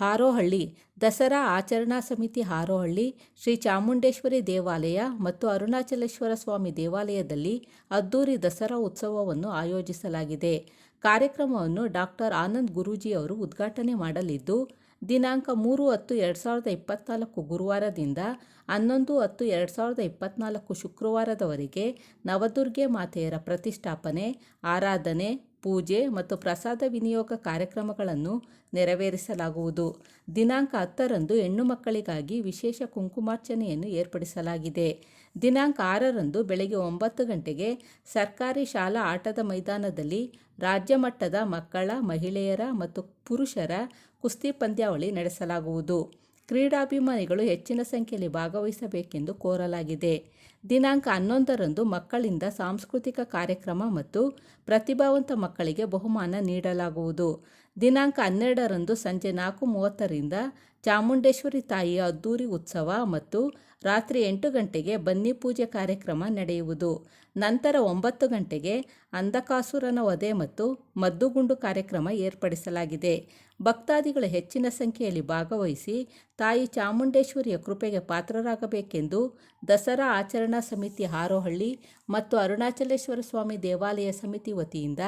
ಹಾರೋಹಳ್ಳಿ ದಸರಾ ಆಚರಣಾ ಸಮಿತಿ ಹಾರೋಹಳ್ಳಿ ಶ್ರೀ ಚಾಮುಂಡೇಶ್ವರಿ ದೇವಾಲಯ ಮತ್ತು ಅರುಣಾಚಲೇಶ್ವರ ಸ್ವಾಮಿ ದೇವಾಲಯದಲ್ಲಿ ಅದ್ದೂರಿ ದಸರಾ ಉತ್ಸವವನ್ನು ಆಯೋಜಿಸಲಾಗಿದೆ. ಕಾರ್ಯಕ್ರಮವನ್ನು ಡಾಕ್ಟರ್ ಆನಂದ್ ಗುರೂಜಿ ಅವರು ಉದ್ಘಾಟನೆ ಮಾಡಲಿದ್ದು, ದಿನಾಂಕ 3/10/2024 ಗುರುವಾರದಿಂದ 11/10/2024 ಶುಕ್ರವಾರದವರೆಗೆ ನವದುರ್ಗೆ ಮಾತೆಯರ ಪ್ರತಿಷ್ಠಾಪನೆ, ಆರಾಧನೆ, ಪೂಜೆ ಮತ್ತು ಪ್ರಸಾದ ವಿನಿಯೋಗ ಕಾರ್ಯಕ್ರಮಗಳನ್ನು ನೆರವೇರಿಸಲಾಗುವುದು. ದಿನಾಂಕ 10ರಂದು ಹೆಣ್ಣು ಮಕ್ಕಳಿಗಾಗಿ ವಿಶೇಷ ಕುಂಕುಮಾರ್ಚನೆಯನ್ನು ಏರ್ಪಡಿಸಲಾಗಿದೆ. ದಿನಾಂಕ 6ರಂದು ಬೆಳಗ್ಗೆ 9 ಗಂಟೆಗೆ ಸರ್ಕಾರಿ ಶಾಲಾ ಆಟದ ಮೈದಾನದಲ್ಲಿ ರಾಜ್ಯ ಮಟ್ಟದ ಮಕ್ಕಳ, ಮಹಿಳೆಯರ ಮತ್ತು ಪುರುಷರ ಕುಸ್ತಿ ಪಂದ್ಯಾವಳಿ ನಡೆಸಲಾಗುವುದು. ಕ್ರೀಡಾಭಿಮಾನಿಗಳು ಹೆಚ್ಚಿನ ಸಂಖ್ಯೆಯಲ್ಲಿ ಭಾಗವಹಿಸಬೇಕೆಂದು ಕೋರಲಾಗಿದೆ. ದಿನಾಂಕ 11ರಂದು ಮಕ್ಕಳಿಂದ ಸಾಂಸ್ಕೃತಿಕ ಕಾರ್ಯಕ್ರಮ ಮತ್ತು ಪ್ರತಿಭಾವಂತ ಮಕ್ಕಳಿಗೆ ಬಹುಮಾನ ನೀಡಲಾಗುವುದು. ದಿನಾಂಕ 12ರಂದು ಸಂಜೆ 4:30ರಿಂದ ಚಾಮುಂಡೇಶ್ವರಿ ತಾಯಿಯ ಅದ್ದೂರಿ ಉತ್ಸವ ಮತ್ತು ರಾತ್ರಿ 8 ಗಂಟೆಗೆ ಬನ್ನಿ ಪೂಜೆ ಕಾರ್ಯಕ್ರಮ ನಡೆಯುವುದು. ನಂತರ 9 ಗಂಟೆಗೆ ಅಂಧಕಾಸುರನ ವಧೆ ಮತ್ತು ಮದ್ದುಗುಂಡು ಕಾರ್ಯಕ್ರಮ ಏರ್ಪಡಿಸಲಾಗಿದೆ. ಭಕ್ತಾದಿಗಳು ಹೆಚ್ಚಿನ ಸಂಖ್ಯೆಯಲ್ಲಿ ಭಾಗವಹಿಸಿ ತಾಯಿ ಚಾಮುಂಡೇಶ್ವರಿಯ ಕೃಪೆಗೆ ಪಾತ್ರರಾಗಬೇಕೆಂದು ದಸರಾ ಆಚರಣಾ ಸಮಿತಿ ಹಾರೋಹಳ್ಳಿ ಮತ್ತು ಅರುಣಾಚಲೇಶ್ವರ ಸ್ವಾಮಿ ದೇವಾಲಯ ಸಮಿತಿ ವತಿಯಿಂದ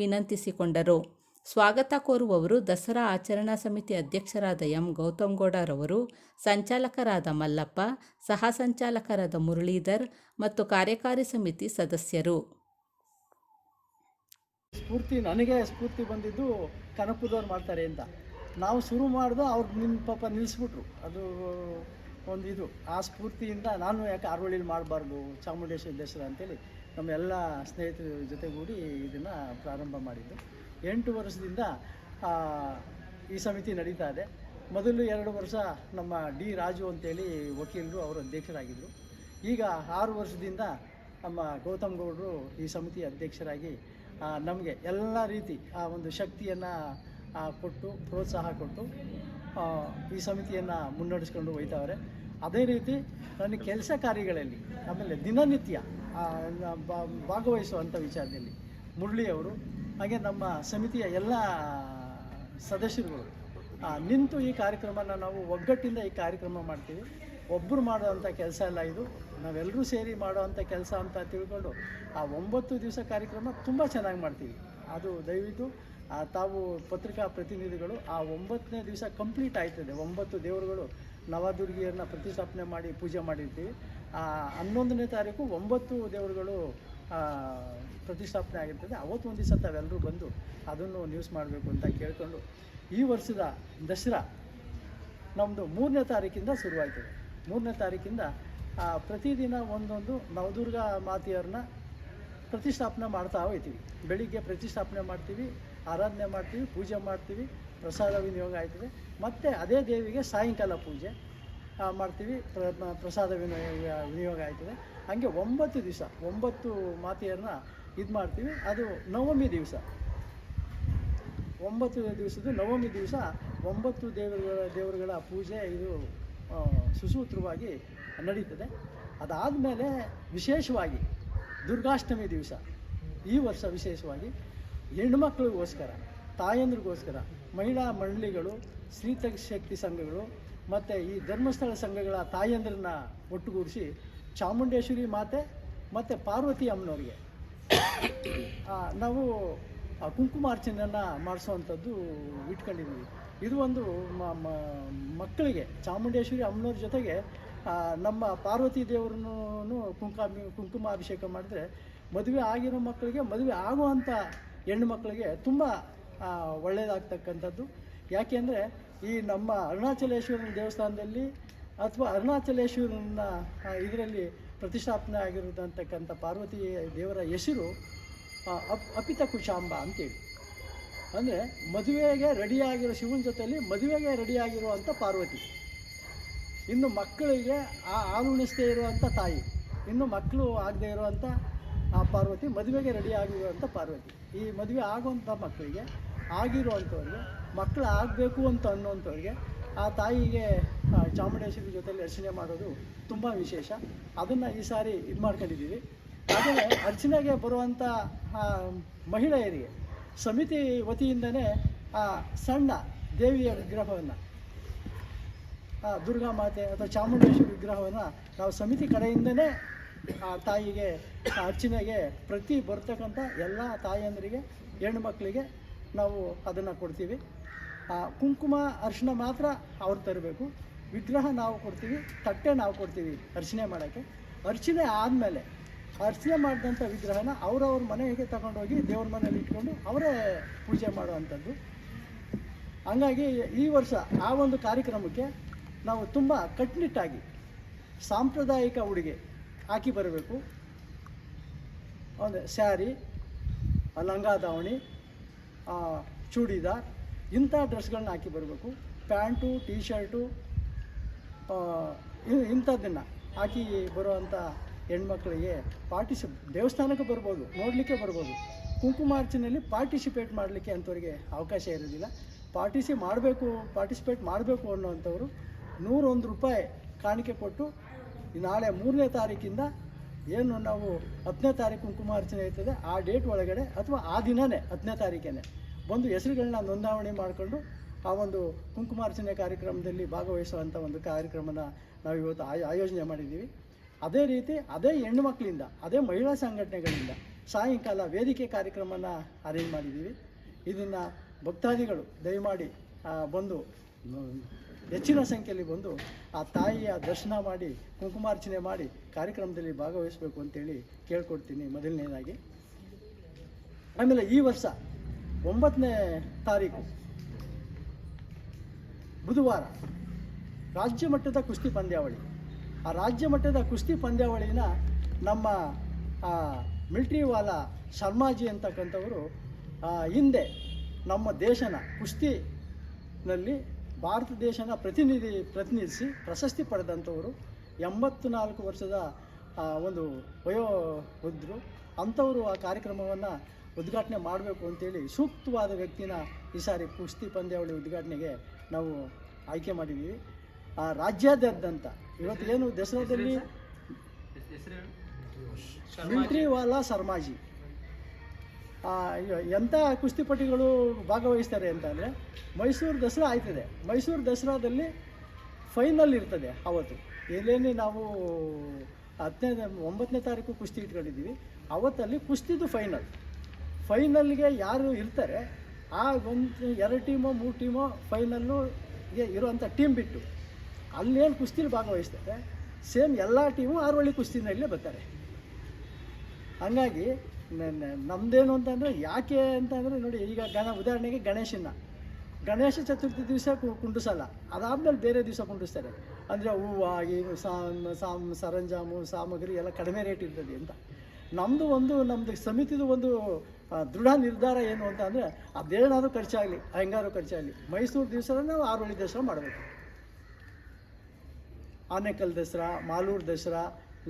ವಿನಂತಿಸಿಕೊಂಡರು. ಸ್ವಾಗತ ಕೋರುವವರು ದಸರಾ ಆಚರಣಾ ಸಮಿತಿ ಅಧ್ಯಕ್ಷರಾದ ಎಂ. ಗೌತಮ್ಗೌಡರವರು, ಸಂಚಾಲಕರಾದ ಮಲ್ಲಪ್ಪ, ಸಹ ಸಂಚಾಲಕರಾದ ಮುರಳೀಧರ್ ಮತ್ತು ಕಾರ್ಯಕಾರಿ ಸಮಿತಿ ಸದಸ್ಯರು. ನನಗೆ ಸ್ಫೂರ್ತಿ ಬಂದಿದ್ದು ಕನಕಪುರದವ್ರು ಮಾಡ್ತಾರೆ ಅಂತ ನಾವು ಶುರು ಮಾಡಿದು ಅವ್ರು ಪಾಪ ನಿಲ್ಲಿಸ್ಬಿಟ್ರು. ಅದು ಒಂದು ಇದು ಆ ಸ್ಫೂರ್ತಿಯಿಂದ ನಾನು ಯಾಕೆ ಹಾರೋಹಳ್ಳಿಲಿ ಮಾಡಬಾರ್ದು ಚಾಮುಂಡೇಶ್ವರಿ ದಸರಾ ಅಂತೇಳಿ ನಮ್ಮ ಎಲ್ಲ ಸ್ನೇಹಿತರ ಜೊತೆಗೂಡಿ ಇದನ್ನು ಪ್ರಾರಂಭ ಮಾಡಿದ್ದು. 8 ವರ್ಷದಿಂದ ಈ ಸಮಿತಿ ನಡೀತಾ ಇದೆ. ಮೊದಲು 2 ವರ್ಷ ನಮ್ಮ ಡಿ ರಾಜು ಅಂತೇಳಿ ವಕೀಲರು ಅವರು ಅಧ್ಯಕ್ಷರಾಗಿದ್ದರು. ಈಗ 6 ವರ್ಷದಿಂದ ನಮ್ಮ ಗೌತಮ್ ಗೌಡರು ಈ ಸಮಿತಿ ಅಧ್ಯಕ್ಷರಾಗಿ ನಮಗೆ ಎಲ್ಲ ರೀತಿ ಆ ಒಂದು ಶಕ್ತಿಯನ್ನು ಕೊಟ್ಟು ಪ್ರೋತ್ಸಾಹ ಕೊಟ್ಟು ಈ ಸಮಿತಿಯನ್ನು ಮುನ್ನಡೆಸ್ಕೊಂಡು ಹೋಗ್ತಾವ್ರೆ. ಅದೇ ರೀತಿ ನನ್ನ ಕೆಲಸ ಕಾರ್ಯಗಳಲ್ಲಿ ಆಮೇಲೆ ದಿನನಿತ್ಯ ಭಾಗವಹಿಸುವಂಥ ವಿಚಾರದಲ್ಲಿ ಮುರಳಿಯವರು ಹಾಗೆ ನಮ್ಮ ಸಮಿತಿಯ ಎಲ್ಲ ಸದಸ್ಯರುಗಳು ನಿಂತು ಈ ಕಾರ್ಯಕ್ರಮನ ನಾವು ಒಗ್ಗಟ್ಟಿಂದ ಈ ಕಾರ್ಯಕ್ರಮ ಮಾಡ್ತೀವಿ. ಒಬ್ಬರು ಮಾಡೋವಂಥ ಕೆಲಸ ಎಲ್ಲ ಇದು, ನಾವೆಲ್ಲರೂ ಸೇರಿ ಮಾಡೋವಂಥ ಕೆಲಸ ಅಂತ ತಿಳ್ಕೊಂಡು ಆ 9 ದಿವಸ ಕಾರ್ಯಕ್ರಮ ತುಂಬ ಚೆನ್ನಾಗಿ ಮಾಡ್ತೀವಿ. ಅದು ದಯವಿಟ್ಟು ತಾವು ಪತ್ರಿಕಾ ಪ್ರತಿನಿಧಿಗಳು ಆ 9ನೇ ದಿವಸ ಕಂಪ್ಲೀಟ್ ಆಯ್ತದೆ. 9 ದೇವರುಗಳು ನವದುರ್ಗಿಯರನ್ನ ಪ್ರತಿಷ್ಠಾಪನೆ ಮಾಡಿ ಪೂಜೆ ಮಾಡಿರ್ತೀವಿ. 11ನೇ ತಾರೀಕು 9 ದೇವರುಗಳು ಪ್ರತಿಷ್ಠಾಪನೆ ಆಗಿರ್ತದೆ. ಅವತ್ತೊಂದು ದಿವಸ ತಾವೆಲ್ಲರೂ ಬಂದು ಅದನ್ನು ನ್ಯೂಸ್ ಮಾಡಬೇಕು ಅಂತ ಕೇಳ್ಕೊಂಡು ಈ ವರ್ಷದ ದಸರಾ ನಮ್ಮದು 3ನೇ ತಾರೀಕಿಂದ ಶುರುವಾಯ್ತದೆ. 3ನೇ ತಾರೀಕಿಂದ ಪ್ರತಿದಿನ ಒಂದೊಂದು ನವದುರ್ಗಾ ಮಾತೆಯರನ್ನ ಪ್ರತಿಷ್ಠಾಪನೆ ಮಾಡ್ತಾ ಹೋಗ್ತೀವಿ. ಬೆಳಿಗ್ಗೆ ಪ್ರತಿಷ್ಠಾಪನೆ ಮಾಡ್ತೀವಿ, ಆರಾಧನೆ ಮಾಡ್ತೀವಿ, ಪೂಜೆ ಮಾಡ್ತೀವಿ, ಪ್ರಸಾದ ವಿನಿಯೋಗ ಆಯ್ತದೆ. ಮತ್ತು ಅದೇ ದೇವಿಗೆ ಸಾಯಂಕಾಲ ಪೂಜೆ ಮಾಡ್ತೀವಿ, ಪ್ರಸಾದ ವಿನಿಯೋಗ ಆಯ್ತದೆ. ಹಾಗೆ 9 ದಿವಸ 9 ಮಾತೆಯರನ್ನ ಇದು ಮಾಡ್ತೀವಿ. ಅದು ನವಮಿ ದಿವಸ 9 ದಿವಸದ್ದು ನವಮಿ ದಿವಸ 9 ದೇವರುಗಳ ಪೂಜೆ ಇದು ಸುಸೂತ್ರವಾಗಿ ನಡೀತದೆ. ಅದಾದಮೇಲೆ ವಿಶೇಷವಾಗಿ ದುರ್ಗಾಷ್ಟಮಿ ದಿವಸ ಈ ವರ್ಷ ವಿಶೇಷವಾಗಿ ಹೆಣ್ಣುಮಕ್ಕಳಿಗೋಸ್ಕರ, ತಾಯಂದ್ರಿಗೋಸ್ಕರ ಮಹಿಳಾ ಮಂಡಳಿಗಳು, ಸ್ತ್ರೀ ಶಕ್ತಿ ಸಂಘಗಳು ಮತ್ತು ಈ ಧರ್ಮಸ್ಥಳ ಸಂಘಗಳ ತಾಯಂದ್ರನ್ನ ಒಟ್ಟುಗೂಡಿಸಿ ಚಾಮುಂಡೇಶ್ವರಿ ಮಾತೆ ಮತ್ತು ಪಾರ್ವತಿ ಅಮ್ಮನವ್ರಿಗೆ ನಾವು ಕುಂಕುಮಾರ್ಚನೆಯನ್ನು ಮಾಡಿಸೋವಂಥದ್ದು ಇಟ್ಕೊಂಡಿದ್ದೀವಿ. ಇದು ಒಂದು ಮಕ್ಕಳಿಗೆ ಚಾಮುಂಡೇಶ್ವರಿ ಅಮ್ಮನವ್ರ ಜೊತೆಗೆ ನಮ್ಮ ಪಾರ್ವತಿ ದೇವ್ರನ್ನೂ ಕುಂಕುಮಾಭಿಷೇಕ ಮಾಡಿದ್ರೆ ಮದುವೆ ಆಗಿರೋ ಮಕ್ಕಳಿಗೆ, ಮದುವೆ ಆಗುವಂಥ ಹೆಣ್ಣು ಮಕ್ಕಳಿಗೆ ತುಂಬ ಒಳ್ಳೆಯದಾಗ್ತಕ್ಕಂಥದ್ದು. ಯಾಕೆಂದರೆ ಈ ನಮ್ಮ ಅರುಣಾಚಲೇಶ್ವರನ ದೇವಸ್ಥಾನದಲ್ಲಿ ಅಥವಾ ಅರುಣಾಚಲೇಶ್ವರನ ಇದರಲ್ಲಿ ಪ್ರತಿಷ್ಠಾಪನೆ ಆಗಿರೋದಂತಕ್ಕಂಥ ಪಾರ್ವತಿ ದೇವರ ಹೆಸರು ಅಪಿತ ಕುಶಾಂಬ ಅಂತೇಳಿ. ಅಂದರೆ ಮದುವೆಗೆ ರೆಡಿಯಾಗಿರೋ ಶಿವನ ಜೊತೆಯಲ್ಲಿ ಮದುವೆಗೆ ರೆಡಿಯಾಗಿರುವಂಥ ಪಾರ್ವತಿ, ಇನ್ನು ಮಕ್ಕಳಿಗೆ ಹಾಲುಣಿಸದೇ ಇರುವಂಥ ತಾಯಿ, ಇನ್ನು ಮಕ್ಕಳು ಆಗದೇ ಇರುವಂಥ ಆ ಪಾರ್ವತಿ, ಮದುವೆಗೆ ರೆಡಿ ಆಗಿರುವಂಥ ಪಾರ್ವತಿ. ಈ ಮದುವೆ ಆಗುವಂಥ ಮಕ್ಕಳಿಗೆ, ಆಗಿರುವಂಥವ್ರಿಗೆ, ಮಕ್ಕಳು ಆಗಬೇಕು ಅಂತ ಅನ್ನೋವಂಥವ್ರಿಗೆ ಆ ತಾಯಿಗೆ ಚಾಮುಂಡೇಶ್ವರಿ ಜೊತೆಯಲ್ಲಿ ಅರ್ಚನೆ ಮಾಡೋದು ತುಂಬ ವಿಶೇಷ. ಅದನ್ನು ಈ ಸಾರಿ ಇದು ಮಾಡ್ಕೊಂಡಿದ್ದೀವಿ. ಆದರೆ ಅರ್ಚನೆಗೆ ಬರುವಂಥ ಮಹಿಳೆಯರಿಗೆ ಸಮಿತಿ ವತಿಯಿಂದನೇ ಆ ಸಣ್ಣ ದೇವಿಯ ವಿಗ್ರಹವನ್ನು ದುರ್ಗಾ ಮಾತೆ ಅಥವಾ ಚಾಮುಂಡೇಶ್ವರಿ ವಿಗ್ರಹವನ್ನು ನಾವು ಸಮಿತಿ ಕಡೆಯಿಂದನೇ ಆ ತಾಯಿಗೆ ಅರ್ಚನೆಗೆ ಪ್ರತಿ ಬರ್ತಕ್ಕಂಥ ಎಲ್ಲ ತಾಯಿಯಂದರಿಗೆ ಹೆಣ್ಣು ಮಕ್ಕಳಿಗೆ ನಾವು ಅದನ್ನು ಕೊಡ್ತೀವಿ. ಕುಂಕುಮ ಅರಿಶಿನ ಮಾತ್ರ ಅವ್ರು ತರಬೇಕು, ವಿಗ್ರಹ ನಾವು ಕೊಡ್ತೀವಿ, ತಟ್ಟೆ ನಾವು ಕೊಡ್ತೀವಿ ಅರ್ಚನೆ ಮಾಡೋಕ್ಕೆ. ಅರ್ಚನೆ ಆದಮೇಲೆ ಅರ್ಚನೆ ಮಾಡಿದಂಥ ವಿಗ್ರಹನ ಅವ್ರವ್ರ ಮನೆಗೆ ತಗೊಂಡೋಗಿ ದೇವ್ರ ಮನೇಲಿ ಇಟ್ಕೊಂಡು ಅವರೇ ಪೂಜೆ ಮಾಡುವಂಥದ್ದು. ಹಂಗಾಗಿ ಈ ವರ್ಷ ಆ ಒಂದು ಕಾರ್ಯಕ್ರಮಕ್ಕೆ ನಾವು ತುಂಬ ಕಟ್ಟುನಿಟ್ಟಾಗಿ ಸಾಂಪ್ರದಾಯಿಕ ಉಡುಗೆ ಹಾಕಿ ಬರಬೇಕು. ಒಂದು ಸ್ಯಾರಿ, ಲಂಗ ದಾವಣಿ, ಚೂಡಿದಾರ್ ಇಂಥ ಡ್ರೆಸ್ಗಳನ್ನ ಹಾಕಿ ಬರಬೇಕು. ಪ್ಯಾಂಟು, ಟೀ ಶರ್ಟು ಇಂಥದ್ದನ್ನು ಹಾಕಿ ಬರುವಂಥ ಹೆಣ್ಮಕ್ಳಿಗೆ ದೇವಸ್ಥಾನಕ್ಕೆ ಬರ್ಬೋದು, ನೋಡಲಿಕ್ಕೆ ಬರ್ಬೋದು. ಕುಂಕುಮಾರ್ಚನೆಯಲ್ಲಿ ಪಾರ್ಟಿಸಿಪೇಟ್ ಮಾಡಲಿಕ್ಕೆ ಅಂಥವ್ರಿಗೆ ಅವಕಾಶ ಇರೋದಿಲ್ಲ. ಪಾರ್ಟಿಸಿಪೇಟ್ ಮಾಡಬೇಕು ಅನ್ನೋವಂಥವ್ರು 101 ರೂಪಾಯಿ ಕಾಣಿಕೆ ಕೊಟ್ಟು ನಾಳೆ 3ನೇ ತಾರೀಕಿಂದ ಏನು ನಾವು 10ನೇ ತಾರೀಕು ಕುಂಕುಮಾರ್ಚನೆ ಇರ್ತದೆ ಆ ಡೇಟ್ ಒಳಗಡೆ ಅಥವಾ ಆ ದಿನವೇ 10ನೇ ತಾರೀಕೇ ಬಂದು ಹೆಸರುಗಳನ್ನ ನೋಂದಾವಣೆ ಮಾಡಿಕೊಂಡು ಆ ಒಂದು ಕುಂಕುಮಾರ್ಚನೆ ಕಾರ್ಯಕ್ರಮದಲ್ಲಿ ಭಾಗವಹಿಸುವಂಥ ಒಂದು ಕಾರ್ಯಕ್ರಮನ ನಾವು ಇವತ್ತು ಆಯೋಜನೆ ಮಾಡಿದ್ದೀವಿ. ಅದೇ ರೀತಿ ಅದೇ ಹೆಣ್ಣು ಮಕ್ಕಳಿಂದ, ಅದೇ ಮಹಿಳಾ ಸಂಘಟನೆಗಳಿಂದ ಸಾಯಂಕಾಲ ವೇದಿಕೆ ಕಾರ್ಯಕ್ರಮನ ಅರೇಂಜ್ ಮಾಡಿದ್ದೀವಿ. ಇದನ್ನು ಭಕ್ತಾದಿಗಳು ದಯಮಾಡಿ ಬಂದು ಹೆಚ್ಚಿನ ಸಂಖ್ಯೆಯಲ್ಲಿ ಬಂದು ಆ ತಾಯಿಯ ದರ್ಶನ ಮಾಡಿ ಕುಂಕುಮಾರ್ಚನೆ ಮಾಡಿ ಕಾರ್ಯಕ್ರಮದಲ್ಲಿ ಭಾಗವಹಿಸಬೇಕು ಅಂತೇಳಿ ಕೇಳ್ಕೊಡ್ತೀನಿ ಮೊದಲನೇದಾಗಿ. ಆಮೇಲೆ ಈ ವರ್ಷ 9ನೇ ತಾರೀಕು ಬುಧವಾರ ರಾಜ್ಯ ಮಟ್ಟದ ಕುಸ್ತಿ ಪಂದ್ಯಾವಳಿ. ಆ ರಾಜ್ಯ ಮಟ್ಟದ ಕುಸ್ತಿ ಪಂದ್ಯಾವಳಿನ ನಮ್ಮ ಮಿಲ್ಟ್ರಿ ವಾಲ ಶರ್ಮಾಜಿ ಅಂತಕ್ಕಂಥವರು ಹಿಂದೆ ನಮ್ಮ ದೇಶನ ಕುಸ್ತಿನಲ್ಲಿ ಭಾರತ ದೇಶನ ಪ್ರತಿನಿಧಿಸಿ ಪ್ರಶಸ್ತಿ ಪಡೆದಂಥವರು. 84 ವರ್ಷದ ಒಂದು ವಯೋವೃದ್ಧರು. ಅಂಥವರು ಆ ಕಾರ್ಯಕ್ರಮವನ್ನು ಉದ್ಘಾಟನೆ ಮಾಡಬೇಕು ಅಂತೇಳಿ ಸೂಕ್ತವಾದ ವ್ಯಕ್ತಿನ ಈ ಸಾರಿ ಕುಸ್ತಿ ಪಂದ್ಯಾವಳಿ ಉದ್ಘಾಟನೆಗೆ ನಾವು ಆಯ್ಕೆ ಮಾಡಿದ್ದೀವಿ. ರಾಜ್ಯಾದ್ಯಂತ ಇವತ್ತು ಏನು ದಸರಾದಲ್ಲಿ ಮಿಲ್ಟ್ರಿ ವಾಲಾ ಶರ್ಮಾಜಿ ಎಂಥ ಕುಸ್ತಿಪಟುಗಳು ಭಾಗವಹಿಸ್ತಾರೆ ಅಂತಂದರೆ, ಮೈಸೂರು ದಸರಾ ಆಯ್ತದೆ. ಮೈಸೂರು ದಸರಾದಲ್ಲಿ ಫೈನಲ್ ಇರ್ತದೆ ಅವತ್ತು. ಎಲ್ಲೇನು ನಾವು 9ನೇ ತಾರೀಕು ಕುಸ್ತಿ ಇಟ್ಕೊಂಡಿದ್ದೀವಿ, ಅವತ್ತಲ್ಲಿ ಕುಸ್ತಿದು ಫೈನಲ್ಗೆ ಯಾರು ಇರ್ತಾರೆ ಆ 2 ಟೀಮೋ 3 ಟೀಮೋ ಫೈನಲ್ಗೆ ಇರುವಂಥ ಟೀಮ್ ಬಿಟ್ಟು ಅಲ್ಲೇನು ಕುಸ್ತಿಲಿ ಭಾಗವಹಿಸ್ತಾರೆ ಸೇಮ್ ಎಲ್ಲ ಟೀಮು ಆರೋಳಿ ಕುಸ್ತಿನಲ್ಲೇ ಬರ್ತಾರೆ. ಹಂಗಾಗಿ ನಮ್ಮದೇನು ಅಂತಂದರೆ ಯಾಕೆ ಅಂತಂದರೆ ನೋಡಿ, ಈಗ ಉದಾಹರಣೆಗೆ ಗಣೇಶ ಚತುರ್ಥಿ ದಿವಸ ಕುಂಡಿಸಲ್ಲ, ಅದಾದಮೇಲೆ ಬೇರೆ ದಿವಸ ಕುಂಡಿಸ್ತಾರೆ. ಅಂದರೆ ಹೂವು ಏನು ಸರಂಜಾಮು ಸಾಮಗ್ರಿ ಎಲ್ಲ ಕಡಿಮೆ ರೇಟ್ ಇರ್ತದೆ ಅಂತ. ನಮ್ಮದು ಸಮಿತಿದು ಒಂದು ದೃಢ ನಿರ್ಧಾರ ಏನು ಅಂತ ಅಂದರೆ, ಅದೇನಾದರೂ ಖರ್ಚಾಗಲಿ ಹೆಂಗಾದ್ರೂ ಖರ್ಚಾಗಲಿ ಮೈಸೂರು ದಿವಸ ನಾವು ಆರೋಳಿ ದಸರಾ ಮಾಡಬೇಕು. ಆನೇಕಲ್ ದಸರಾ, ಮಾಲೂರು ದಸರಾ,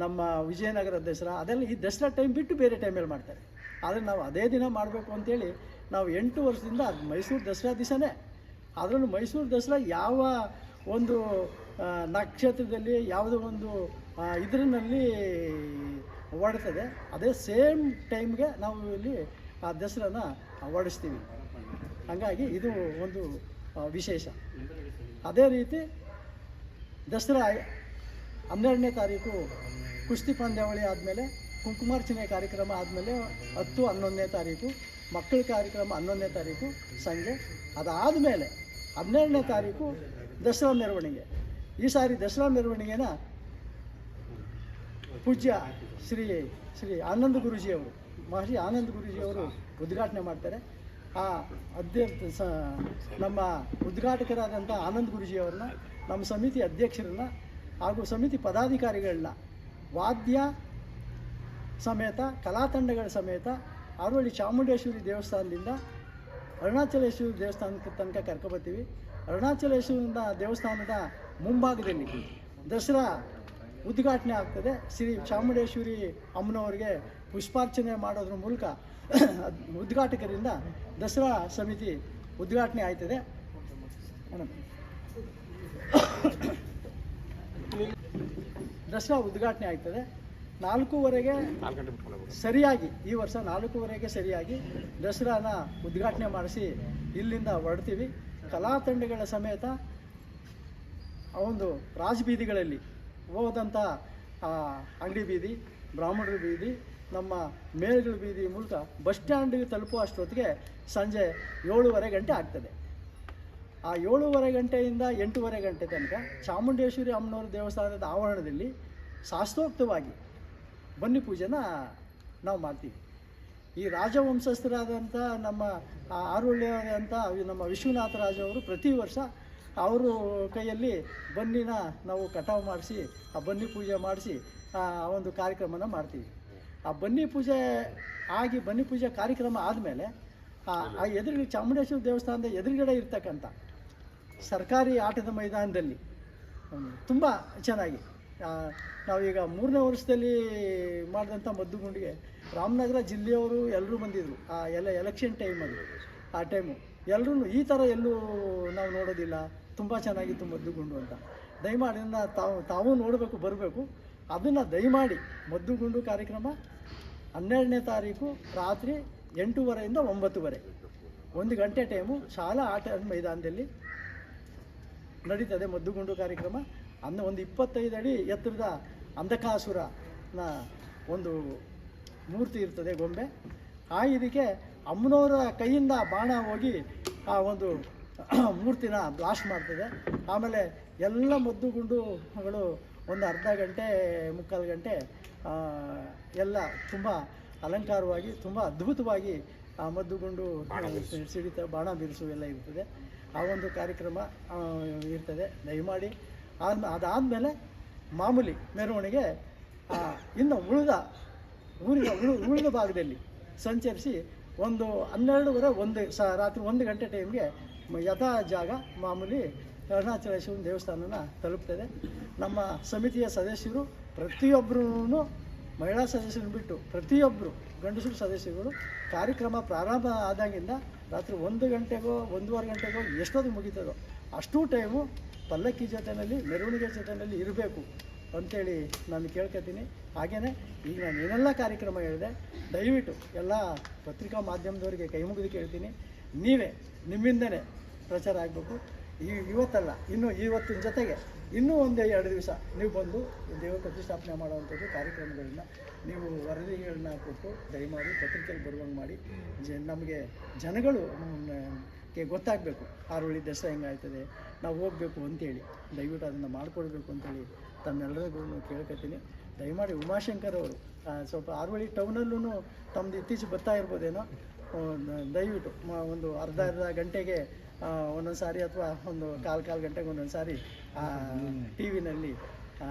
ನಮ್ಮ ವಿಜಯನಗರ ದಸರಾ ಅದೆಲ್ಲ ಈ ದಸರಾ ಟೈಮ್ ಬಿಟ್ಟು ಬೇರೆ ಟೈಮಲ್ಲಿ ಮಾಡ್ತಾರೆ. ಆದರೆ ನಾವು ಅದೇ ದಿನ ಮಾಡಬೇಕು ಅಂತೇಳಿ ನಾವು 8 ವರ್ಷದಿಂದ ಮೈಸೂರು ದಸರಾ ದಿವಸನೇ, ಅದರಲ್ಲೂ ಮೈಸೂರು ದಸರಾ ಯಾವ ಒಂದು ನಕ್ಷತ್ರದಲ್ಲಿ ಯಾವುದೋ ಒಂದು ಇದರಲ್ಲಿ ಓಡ್ತದೆ ಅದೇ ಸೇಮ್ ಟೈಮ್ಗೆ ನಾವು ಇಲ್ಲಿ ಆ ದಸರಾನ ಓಡಿಸ್ತೀವಿ. ಹಾಗಾಗಿ ಇದು ಒಂದು ವಿಶೇಷ. ಅದೇ ರೀತಿ ದಸರಾ 12ನೇ ತಾರೀಕು ಕುಸ್ತಿ ಪಂದ್ಯಾವಳಿ ಆದಮೇಲೆ ಕುಂಕುಮಾರ್ಚನೆ ಕಾರ್ಯಕ್ರಮ ಆದಮೇಲೆ 10, 11ನೇ ತಾರೀಕು ಮಕ್ಕಳ ಕಾರ್ಯಕ್ರಮ 11ನೇ ತಾರೀಕು ಸಂಜೆ. ಅದಾದಮೇಲೆ 12ನೇ ತಾರೀಕು ದಸರಾ ಮೆರವಣಿಗೆ. ಈ ಸಾರಿ ದಸರಾ ಮೆರವಣಿಗೆನ ಪೂಜ್ಯ ಶ್ರೀ ಆನಂದ್ ಗುರೂಜಿಯವರು, ಮಹರ್ಷಿ ಆನಂದ್ ಗುರೂಜಿಯವರು ಉದ್ಘಾಟನೆ ಮಾಡ್ತಾರೆ. ಆ ನಮ್ಮ ಉದ್ಘಾಟಕರಾದಂಥ ಆನಂದ್ ಗುರೂಜಿಯವ್ರನ್ನ, ನಮ್ಮ ಸಮಿತಿ ಅಧ್ಯಕ್ಷರನ್ನ ಹಾಗೂ ಸಮಿತಿ ಪದಾಧಿಕಾರಿಗಳನ್ನ ವಾದ್ಯ ಸಮೇತ ಕಲಾತಂಡಗಳ ಸಮೇತ ಆರೋಳಿ ಚಾಮುಂಡೇಶ್ವರಿ ದೇವಸ್ಥಾನದಿಂದ ಅರುಣಾಚಲೇಶ್ವರಿ ದೇವಸ್ಥಾನಕ್ಕೆ ತನಕ ಕರ್ಕೊಬರ್ತೀವಿ. ಅರುಣಾಚಲೇಶ್ವರ ದೇವಸ್ಥಾನದ ಮುಂಭಾಗದಲ್ಲಿ ದಸರಾ ಉದ್ಘಾಟನೆ ಆಗ್ತದೆ. ಶ್ರೀ ಚಾಮುಂಡೇಶ್ವರಿ ಅಮ್ಮನವರಿಗೆ ಪುಷ್ಪಾರ್ಚನೆ ಮಾಡೋದ್ರ ಮೂಲಕ ಉದ್ಘಾಟಕರಿಂದ ದಸರಾ ಸಮಿತಿ ಉದ್ಘಾಟನೆ ಆಯ್ತದೆ. ದಸರಾ ಉದ್ಘಾಟನೆ ಆಯ್ತದೆ 4:15 ಸರಿಯಾಗಿ, ಈ ವರ್ಷ 4:15 ಸರಿಯಾಗಿ ದಸರಾನ ಉದ್ಘಾಟನೆ ಮಾಡಿಸಿ ಇಲ್ಲಿಂದ ಹೊರಡ್ತೀವಿ. ಕಲಾತಂಡಗಳ ಸಮೇತ ಆ ಒಂದು ರಾಜಬೀದಿಗಳಲ್ಲಿ ಹೋದಂಥ ಅಂಗಡಿ ಬೀದಿ, ಬ್ರಾಹ್ಮಣರ ಬೀದಿ, ನಮ್ಮ ಮೇಲ್ಗಳ ಬೀದಿ ಮೂಲಕ ಬಸ್ ಸ್ಟ್ಯಾಂಡಿಗೆ ತಲುಪುವ ಅಷ್ಟೊತ್ತಿಗೆ ಸಂಜೆ 7:30 ಗಂಟೆ ಆಗ್ತದೆ. ಆ 7:30 ಗಂಟೆಯಿಂದ 8:30 ಗಂಟೆ ತನಕ ಚಾಮುಂಡೇಶ್ವರಿ ಅಮ್ಮನವರ ದೇವಸ್ಥಾನದ ಆವರಣದಲ್ಲಿ ಶಾಸ್ತ್ರೋಕ್ತವಾಗಿ ಬನ್ನಿ ಪೂಜೆನ ನಾವು ಮಾಡ್ತೀವಿ. ಈ ರಾಜವಂಶಸ್ಥರಾದಂಥ ನಮ್ಮ ಆರೋಳ್ಯಂಥ ನಮ್ಮ ವಿಶ್ವನಾಥ ರಾಜವರು ಪ್ರತಿ ವರ್ಷ ಅವರು ಕೈಯಲ್ಲಿ ಬನ್ನಿನ ನಾವು ಕಟಾವು ಮಾಡಿಸಿ ಆ ಬನ್ನಿ ಪೂಜೆ ಮಾಡಿಸಿ ಆ ಒಂದು ಕಾರ್ಯಕ್ರಮನ ಮಾಡ್ತೀವಿ. ಆ ಬನ್ನಿ ಪೂಜೆ ಕಾರ್ಯಕ್ರಮ ಆದಮೇಲೆ ಆ ಎದುರುಗಡೆ ಚಾಮುಂಡೇಶ್ವರಿ ದೇವಸ್ಥಾನದ ಎದುರುಗಡೆ ಇರ್ತಕ್ಕಂಥ ಸರ್ಕಾರಿ ಆಟದ ಮೈದಾನದಲ್ಲಿ ತುಂಬ ಚೆನ್ನಾಗಿ ನಾವೀಗ 3ನೇ ವರ್ಷದಲ್ಲಿ ಮಾಡಿದಂಥ ಮದ್ದುಗುಂಡಿಗೆ ರಾಮನಗರ ಜಿಲ್ಲೆಯವರು ಎಲ್ಲರೂ ಬಂದಿದ್ದರು. ಆ ಎಲೆಕ್ಷನ್ ಟೈಮಲ್ಲಿ ಆ ಟೈಮು ಎಲ್ಲರೂ ಈ ಥರ ಎಲ್ಲೂ ನಾವು ನೋಡೋದಿಲ್ಲ, ತುಂಬ ಚೆನ್ನಾಗಿತ್ತು ಮದ್ದುಗುಂಡು ಅಂತ. ದಯಮಾಡಿ ತಾವು ನೋಡಬೇಕು, ಬರಬೇಕು. ಅದನ್ನು ದಯಮಾಡಿ ಮದ್ದುಗುಂಡು ಕಾರ್ಯಕ್ರಮ 12ನೇ ತಾರೀಕು ರಾತ್ರಿ 8:30ಯಿಂದ 9:30 1 ಗಂಟೆ ಟೈಮು ಶಾಲಾ ಆಟದ ಮೈದಾನದಲ್ಲಿ ನಡೀತದೆ ಮದ್ದುಗುಂಡು ಕಾರ್ಯಕ್ರಮ. ಒಂದು 25 ಅಡಿ ಎತ್ತರದ ಅಂಧಕಾಸುರನ ಒಂದು ಮೂರ್ತಿ ಇರ್ತದೆ, ಗೊಂಬೆ. ಇದಕ್ಕೆ ಅಮ್ಮನವರ ಕೈಯಿಂದ ಬಾಣ ಹೋಗಿ ಆ ಒಂದು ಮೂರ್ತಿನ ಬ್ಲಾಸ್ಟ್ ಮಾಡ್ತದೆ. ಆಮೇಲೆ ಎಲ್ಲ ಮದ್ದುಗುಂಡುಗಳು ಒಂದು ಅರ್ಧ ಗಂಟೆ 3/4 ಗಂಟೆ ಎಲ್ಲ ತುಂಬ ಅಲಂಕಾರವಾಗಿ ತುಂಬ ಅದ್ಭುತವಾಗಿ ಆ ಮದ್ದುಗುಂಡು ಸಿಡಿತ, ಬಾಣ ಬಿರುಸು ಎಲ್ಲ ಇರ್ತದೆ. ಆ ಒಂದು ಕಾರ್ಯಕ್ರಮ ಇರ್ತದೆ. ದಯಮಾಡಿ ಅದಾದಮೇಲೆ ಮಾಮೂಲಿ ಮೆರವಣಿಗೆ ಇನ್ನು ಉಳಿದ ಭಾಗದಲ್ಲಿ ಸಂಚರಿಸಿ ಒಂದು 12:30 ರಾತ್ರಿ 1 ಗಂಟೆ ಟೈಮ್ಗೆ ಯಥಾ ಜಾಗ ಮಾಮೂಲಿ ಅರುಣಾಚಲೇಶ್ವರನ ದೇವಸ್ಥಾನನ ತಲುಪ್ತದೆ. ನಮ್ಮ ಸಮಿತಿಯ ಸದಸ್ಯರು ಪ್ರತಿಯೊಬ್ಬರೂ, ಮಹಿಳಾ ಸದಸ್ಯರನ್ನು ಬಿಟ್ಟು ಪ್ರತಿಯೊಬ್ಬರು ಗಂಡಸರು ಸದಸ್ಯರುಗಳು ಕಾರ್ಯಕ್ರಮ ಪ್ರಾರಂಭ ಆದಾಗಿಂದ ರಾತ್ರಿ 1 ಗಂಟೆಗೋ 1:15 ಗಂಟೆಗೋ ಎಷ್ಟೊತ್ತು ಮುಗೀತದೋ ಅಷ್ಟೂ ಟೈಮು ಪಲ್ಲಕ್ಕಿ ಜೊತೆಯಲ್ಲಿ, ಮೆರವಣಿಗೆ ಜೊತೆಯಲ್ಲಿ ಇರಬೇಕು ಅಂಥೇಳಿ ನಾನು ಕೇಳ್ಕೊತೀನಿ. ಹಾಗೆಯೇ ಈಗ ನಾನು ಏನೆಲ್ಲ ಕಾರ್ಯಕ್ರಮ ಹೇಳಿದೆ, ದಯವಿಟ್ಟು ಎಲ್ಲ ಪತ್ರಿಕಾ ಮಾಧ್ಯಮದವರಿಗೆ ಕೈ ಮುಗಿದು ಕೇಳ್ತೀನಿ, ನಿಮ್ಮಿಂದನೇ ಪ್ರಚಾರ ಆಗಬೇಕು. ಇವತ್ತಲ್ಲ, ಇವತ್ತಿನ ಜೊತೆಗೆ ಇನ್ನೂ 1-2 ದಿವಸ ನೀವು ಬಂದು ದೇವ ಪ್ರತಿಷ್ಠಾಪನೆ ಮಾಡುವಂಥದ್ದು ಕಾರ್ಯಕ್ರಮಗಳನ್ನ ನೀವು ವರದಿಗಳನ್ನ ಕೊಟ್ಟು ದಯಮಾಡಿ ಪತ್ರಿಕೆಯಲ್ಲಿ ಬರುವಂಗೆ ಮಾಡಿ. ನಮಗೆ ಜನಗಳು ಗೊತ್ತಾಗಬೇಕು ಆರೋಳಿ ದಸರಾ ಹೆಂಗಾಗ್ತದೆ, ನಾವು ಹೋಗಬೇಕು ಅಂತೇಳಿ. ದಯವಿಟ್ಟು ಅದನ್ನು ಮಾಡಿಕೊಡ್ಬೇಕು ಅಂತೇಳಿ ತಮ್ಮೆಲ್ಲರಿಗೂ ಕೇಳ್ಕೊತೀನಿ. ದಯಮಾಡಿ ಉಮಾಶಂಕರ್ ಅವರು ಸ್ವಲ್ಪ ಆರೋಳಿ ಟೌನಲ್ಲೂ ತಮ್ಮದು ಇತ್ತೀಚೆಗೆ ಬರ್ತಾ ಇರ್ಬೋದೇನೋ, ದಯವಿಟ್ಟು ಒಂದು ಅರ್ಧ ಗಂಟೆಗೆ ಒಂದೊಂದು ಸಾರಿ ಅಥವಾ ಒಂದು ಕಾಲು ಗಂಟೆಗೆ ಒಂದೊಂದು ಸಾರಿ ಟಿ ವಿನಲ್ಲಿ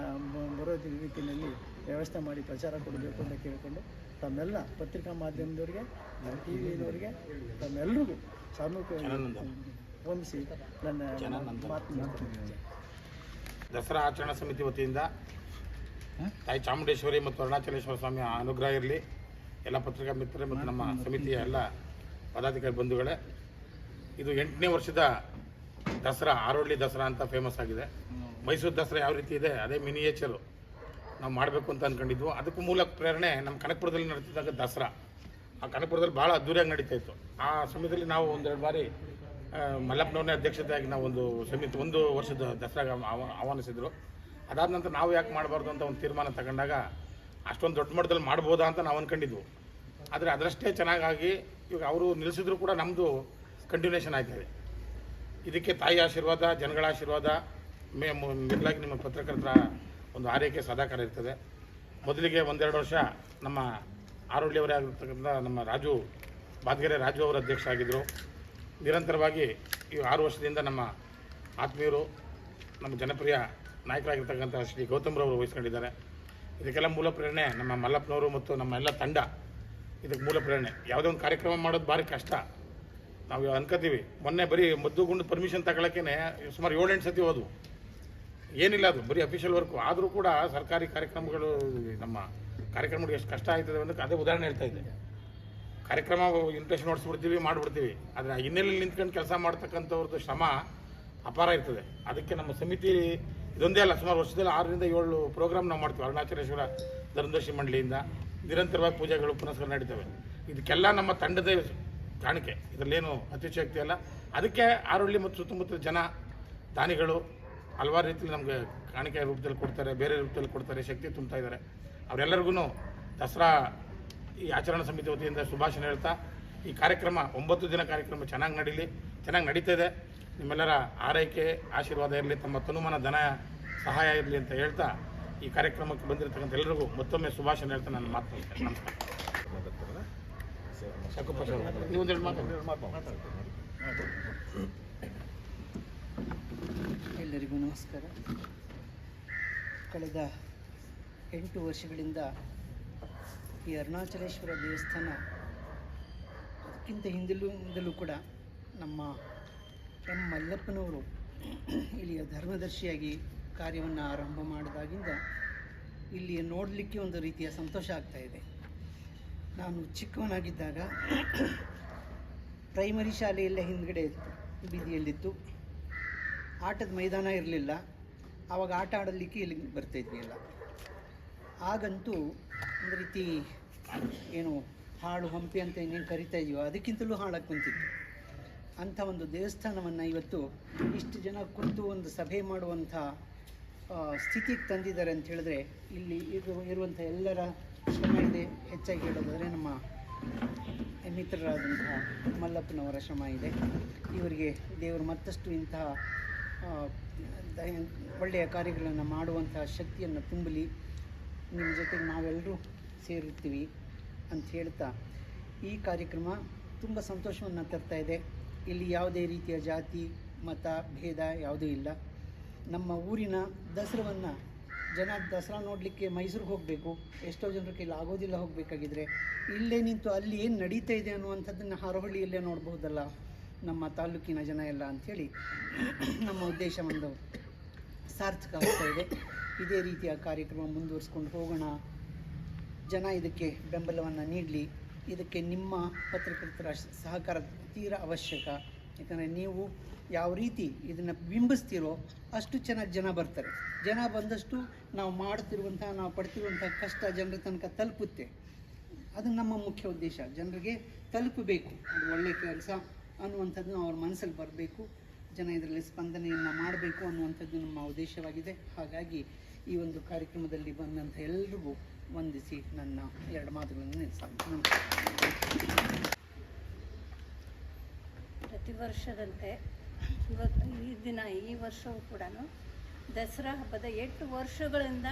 ಬರೋ ರೀತಿಯಲ್ಲಿ ವ್ಯವಸ್ಥೆ ಮಾಡಿ ಪ್ರಚಾರ ಕೊಡಬೇಕು ಅಂತ ಕೇಳಿಕೊಂಡು ತಮ್ಮೆಲ್ಲ ಪತ್ರಿಕಾ ಮಾಧ್ಯಮದವರಿಗೆ, ಟಿ ವಿನವರಿಗೆ, ತಮ್ಮೆಲ್ಲರಿಗೂ ಸಾಮೂಹಿಕ ವಂದಿಸಿ ನನ್ನ ಮಾತನ್ನು. ದಸರಾ ಆಚರಣಾ ಸಮಿತಿ ವತಿಯಿಂದ ತಾಯಿ ಚಾಮುಂಡೇಶ್ವರಿ ಮತ್ತು ಅರುಣಾಚಲೇಶ್ವರ ಸ್ವಾಮಿಯ ಅನುಗ್ರಹ ಇರಲಿ. ಎಲ್ಲ ಪತ್ರಿಕಾ ಮಿತ್ರರೇ ಮತ್ತು ನಮ್ಮ ಸಮಿತಿಯ ಎಲ್ಲ ಪದಾಧಿಕಾರಿ ಬಂಧುಗಳೇ, ಇದು 8ನೇ ವರ್ಷದ ದಸರಾ, ಆರೋಳ್ಳಿ ದಸರಾ ಅಂತ ಫೇಮಸ್ ಆಗಿದೆ. ಮೈಸೂರು ದಸರಾ ಯಾವ ರೀತಿ ಇದೆ ಅದೇ ಮಿನಿಯೇಚರು ನಾವು ಮಾಡಬೇಕು ಅಂತ ಅಂದ್ಕೊಂಡಿದ್ವು. ಅದಕ್ಕೂ ಮೂಲ ಪ್ರೇರಣೆ ನಮ್ಮ ಕನಕಪುರದಲ್ಲಿ ನಡೀತಿದ್ದಾಗ ದಸರಾ. ಆ ಕನಕಪುರದಲ್ಲಿ ಭಾಳ ಅದ್ದೂರಿಯಾಗಿ ನಡೀತಾ ಇತ್ತು. ಆ ಸಮಯದಲ್ಲಿ ನಾವು 1-2 ಬಾರಿ ಮಲ್ಲಪ್ಪನವ್ರನ್ನೇ ಅಧ್ಯಕ್ಷತೆಯಾಗಿ ನಾವು ಒಂದು ಸಮಿತಿ 1 ವರ್ಷದ ದಸರಾಗೆ ಆಹ್ವಾನಿಸಿದ್ರು. ಅದಾದ ನಂತರ ನಾವು ಯಾಕೆ ಮಾಡಬಾರ್ದು ಅಂತ ಒಂದು ತೀರ್ಮಾನ ತಗೊಂಡಾಗ ಅಷ್ಟೊಂದು ದೊಡ್ಡ ಮಟ್ಟದಲ್ಲಿ ಮಾಡ್ಬೋದಾ ಅಂತ ನಾವು ಅಂದ್ಕೊಂಡಿದ್ವು. ಆದರೆ ಅದರಷ್ಟೇ ಚೆನ್ನಾಗಾಗಿ ಇವಾಗ ಅವರು ನಿಲ್ಲಿಸಿದ್ರು ಕೂಡ ನಮ್ಮದು ಕಂಟಿನ್ಯೂಷನ್ ಆಯ್ತದೆ. ಇದಕ್ಕೆ ತಾಯಿ ಆಶೀರ್ವಾದ, ಜನಗಳ ಆಶೀರ್ವಾದ, ಮಿಗಿಲಾಗಿ ನಿಮ್ಮ ಪತ್ರಕರ್ತರ ಒಂದು ಆರೈಕೆ ಸದಾಕಾಲ ಇರ್ತದೆ. ಮೊದಲಿಗೆ 1-2 ವರ್ಷ ನಮ್ಮ ಆರೋಳ್ಯವರೇ ಆಗಿರ್ತಕ್ಕಂಥ ನಮ್ಮ ಬಾದ್ಗೆರೆ ರಾಜು ಅವರ ಅಧ್ಯಕ್ಷ ಆಗಿದ್ದರು. ನಿರಂತರವಾಗಿ ಈ 6 ವರ್ಷದಿಂದ ನಮ್ಮ ಆತ್ಮೀಯರು, ನಮ್ಮ ಜನಪ್ರಿಯ ನಾಯಕರಾಗಿರ್ತಕ್ಕಂಥ ಶ್ರೀ ಗೌತಮ್ರವರು ವಹಿಸ್ಕೊಂಡಿದ್ದಾರೆ. ಇದಕ್ಕೆಲ್ಲ ಮೂಲ ಪ್ರೇರಣೆ ನಮ್ಮ ಮಲ್ಲಪ್ಪನವರು ಮತ್ತು ನಮ್ಮ ಎಲ್ಲ ತಂಡ. ಇದಕ್ಕೆ ಮೂಲ ಪ್ರೇರಣೆ. ಯಾವುದೇ ಒಂದು ಕಾರ್ಯಕ್ರಮ ಮಾಡೋದು ಭಾರಿ ಕಷ್ಟ. ನಾವು ಅನ್ಕೋತೀವಿ. ಮೊನ್ನೆ ಬರೀ ಮದ್ದುಗುಂಡು ಪರ್ಮಿಷನ್ ತಗೊಳ್ಳೋಕ್ಕೇ ಸುಮಾರು 7-8 ಸತಿ ಹೋದ್ವು. ಏನಿಲ್ಲ, ಅದು ಬರೀ ಅಫಿಷಿಯಲ್ ವರ್ಕು. ಆದರೂ ಕೂಡ ಸರ್ಕಾರಿ ಕಾರ್ಯಕ್ರಮಗಳು, ನಮ್ಮ ಕಾರ್ಯಕ್ರಮಗಳು ಎಷ್ಟು ಕಷ್ಟ ಆಯ್ತದೆ ಅನ್ನೋದಕ್ಕೆ ಅದೇ ಉದಾಹರಣೆ ಹೇಳ್ತಾ ಇದ್ದೆ. ಕಾರ್ಯಕ್ರಮ ಇನ್ವಿಟೇಷನ್ ಹೊಡಿಸ್ಬಿಡ್ತೀವಿ, ಮಾಡಿಬಿಡ್ತೀವಿ. ಆದರೆ ಹಿನ್ನೆಲೆಯಲ್ಲಿ ನಿಂತ್ಕೊಂಡು ಕೆಲಸ ಮಾಡ್ತಕ್ಕಂಥವ್ರದ್ದು ಶ್ರಮ ಅಪಾರ ಇರ್ತದೆ. ಅದಕ್ಕೆ ನಮ್ಮ ಸಮಿತಿ ಇದೊಂದೇ ಅಲ್ಲ, ಸುಮಾರು ವರ್ಷದಲ್ಲಿ 6-7 ಪ್ರೋಗ್ರಾಮ್ ನಾವು ಮಾಡ್ತೀವಿ. ಅರುಣಾಚಲೇಶ್ವರ ಧರ್ಮದರ್ಶಿ ಮಂಡಳಿಯಿಂದ ನಿರಂತರವಾಗಿ ಪೂಜೆಗಳು ಪುನಸ್ಕಾರ ನಡೀತವೆ. ಇದಕ್ಕೆಲ್ಲ ನಮ್ಮ ತಂಡದ ಕಾಣಿಕೆ, ಇದರಲ್ಲೇನು ಅತಿಶಯೋಕ್ತಿ ಅಲ್ಲ. ಅದಕ್ಕೆ ಆರೋಳ್ಳಿ ಮತ್ತು ಸುತ್ತಮುತ್ತಲ ಜನ, ದಾನಿಗಳು, ಹಲವಾರು ರೀತಿಯಲ್ಲಿ ನಮಗೆ ಕಾಣಿಕೆ ರೂಪದಲ್ಲಿ ಕೊಡ್ತಾರೆ, ಬೇರೆ ರೂಪದಲ್ಲಿ ಕೊಡ್ತಾರೆ, ಶಕ್ತಿ ತುಂಬ್ತಾ ಇದ್ದಾರೆ. ಅವರೆಲ್ಲರಿಗೂ ದಸರಾ ಈ ಆಚರಣಾ ಸಮಿತಿ ವತಿಯಿಂದ ಶುಭಾಶಯ ಹೇಳ್ತಾ, ಈ ಕಾರ್ಯಕ್ರಮ 9 ದಿನ ಕಾರ್ಯಕ್ರಮ ಚೆನ್ನಾಗಿ ನಡೀತಾ ಇದೆ. ನಿಮ್ಮೆಲ್ಲರ ಆರೈಕೆ ಆಶೀರ್ವಾದ ಇರಲಿ, ತಮ್ಮ ತನುಮನ ಧನ ಸಹಾಯ ಇರಲಿ ಅಂತ ಹೇಳ್ತಾ ಈ ಕಾರ್ಯಕ್ರಮಕ್ಕೆ ಬಂದಿರತಕ್ಕಂಥ ಎಲ್ಲರಿಗೂ ಮತ್ತೊಮ್ಮೆ ಶುಭಾಶಯ ಹೇಳ್ತಾ ನಾನು ಮಾತನಾಡ್ತೇನೆ. ನಮಸ್ಕಾರ. ನೀವೊಂದೆರಡು ಎಲ್ಲರಿಗೂ ನಮಸ್ಕಾರ. ಕಳೆದ 8 ವರ್ಷಗಳಿಂದ ಈ ಅರುಣಾಚಲೇಶ್ವರ ದೇವಸ್ಥಾನ, ಅದಕ್ಕಿಂತ ಹಿಂದಲೂ ಕೂಡ ನಮ್ಮ ಎಂ ಮಲ್ಲಪ್ಪನವರು ಇಲ್ಲಿಯ ಧರ್ಮದರ್ಶಿಯಾಗಿ ಕಾರ್ಯವನ್ನು ಆರಂಭ ಮಾಡಿದಾಗಿಂದ ಇಲ್ಲಿ ನೋಡಲಿಕ್ಕೆ ಒಂದು ರೀತಿಯ ಸಂತೋಷ ಆಗ್ತಾಯಿದೆ. ನಾನು ಚಿಕ್ಕವನಾಗಿದ್ದಾಗ ಪ್ರೈಮರಿ ಶಾಲೆಯಲ್ಲೇ ಹಿಂದ್ಗಡೆ ಬೀದಿಯಲ್ಲಿತ್ತು. ಆಟದ ಮೈದಾನ ಇರಲಿಲ್ಲ. ಆವಾಗ ಆಟ ಆಡಲಿಕ್ಕೆ ಇಲ್ಲಿ ಬರ್ತಾಯಿದ್ವಿ ಎಲ್ಲ. ಆಗಂತೂ ಒಂದು ರೀತಿ ಏನು ಹಾಳು ಹಂಪಿ ಅಂತ ಏನೇನು ಕರಿತಾ ಇದೆಯೋ ಅದಕ್ಕಿಂತಲೂ ಹಾಳಾಗಿ ಕುಂತಿತ್ತು. ಅಂಥ ಒಂದು ದೇವಸ್ಥಾನವನ್ನು ಇವತ್ತು ಇಷ್ಟು ಜನ ಕುಂತು ಒಂದು ಸಭೆ ಮಾಡುವಂಥ ಸ್ಥಿತಿಗೆ ತಂದಿದ್ದಾರೆ ಅಂತ ಹೇಳಿದ್ರೆ ಇಲ್ಲಿ ಇರುವಂಥ ಎಲ್ಲರ ಶ್ರಮ ಇದೆ. ಹೆಚ್ಚಾಗಿ ಹೇಳೋದಾದರೆ ನಮ್ಮ ಮಿತ್ರರಾದಂತಹ ಮಲ್ಲಪ್ಪನವರ ಶ್ರಮ ಇದೆ. ಇವರಿಗೆ ದೇವರು ಮತ್ತಷ್ಟು ಇಂತಹ ಒಳ್ಳೆಯ ಕಾರ್ಯಗಳನ್ನು ಮಾಡುವಂತಹ ಶಕ್ತಿಯನ್ನು ತುಂಬಲಿ. ನಿಮ್ಮ ಜೊತೆಗೆ ನಾವೆಲ್ಲರೂ ಸೇರಿರ್ತೀವಿ ಅಂತ ಹೇಳ್ತಾ ಈ ಕಾರ್ಯಕ್ರಮ ತುಂಬ ಸಂತೋಷವನ್ನು ತರ್ತಾ ಇದೆ. ಇಲ್ಲಿ ಯಾವುದೇ ರೀತಿಯ ಜಾತಿ ಮತ ಭೇದ ಯಾವುದೂ ಇಲ್ಲ. ನಮ್ಮ ಊರಿನ ದಸರಾವನ್ನು ದಸರಾ ನೋಡಲಿಕ್ಕೆ ಮೈಸೂರಿಗೆ ಹೋಗಬೇಕು, ಎಷ್ಟೋ ಜನರಿಗೆ ಇಲ್ಲಿ ಆಗೋದಿಲ್ಲ ಹೋಗಬೇಕಾಗಿದ್ರೆ ಇಲ್ಲೇ ನಿಂತು ಅಲ್ಲಿ ಏನು ನಡೀತಾ ಇದೆ ಅನ್ನುವಂಥದ್ದನ್ನು ಹಾರೋಹಳ್ಳಿಯಲ್ಲೇ ನೋಡ್ಬೋದಲ್ಲ ನಮ್ಮ ತಾಲೂಕಿನ ಜನ ಎಲ್ಲ ಅಂಥೇಳಿ ನಮ್ಮ ಉದ್ದೇಶ ಒಂದು ಸಾರ್ಥಕ ಆಗ್ತಾ ಇದೆ. ಇದೇ ರೀತಿಯ ಕಾರ್ಯಕ್ರಮ ಮುಂದುವರಿಸ್ಕೊಂಡು ಹೋಗೋಣ. ಜನ ಇದಕ್ಕೆ ಬೆಂಬಲವನ್ನು ನೀಡಲಿ. ಇದಕ್ಕೆ ನಿಮ್ಮ ಪತ್ರಕರ್ತರ ಸಹಕಾರ ತೀರ ಅವಶ್ಯಕ. ಯಾಕಂದರೆ ನೀವು ಯಾವ ರೀತಿ ಇದನ್ನು ಬಿಂಬಿಸ್ತೀರೋ ಅಷ್ಟು ಚೆನ್ನಾಗಿ ಜನ ಬರ್ತಾರೆ. ಜನ ಬಂದಷ್ಟು ನಾವು ನಾವು ಪಡ್ತಿರುವಂಥ ಕಷ್ಟ ಜನರ ತನಕ ತಲುಪುತ್ತೆ. ಅದು ನಮ್ಮ ಮುಖ್ಯ ಉದ್ದೇಶ. ಜನರಿಗೆ ತಲುಪಬೇಕು, ಅದು ಒಳ್ಳೆಯ ಕೆಲಸ ಅನ್ನುವಂಥದ್ದನ್ನು ಅವ್ರ ಮನಸ್ಸಲ್ಲಿ ಬರಬೇಕು. ಜನ ಇದರಲ್ಲಿ ಸ್ಪಂದನೆಯನ್ನು ಮಾಡಬೇಕು ಅನ್ನುವಂಥದ್ದು ನಮ್ಮ ಉದ್ದೇಶವಾಗಿದೆ. ಹಾಗಾಗಿ ಈ ಒಂದು ಕಾರ್ಯಕ್ರಮದಲ್ಲಿ ಬಂದಂಥ ಎಲ್ಲರಿಗೂ ವಂದಿಸಿ ನನ್ನ 2 ಮಾತುಗಳನ್ನು ನಿಲ್ಲಿಸ್ತೀನಿ. ಪ್ರತಿ ವರ್ಷದಂತೆ ಈ ವರ್ಷವೂ ಕೂಡ ದಸರಾ ಹಬ್ಬದ 8 ವರ್ಷಗಳಿಂದ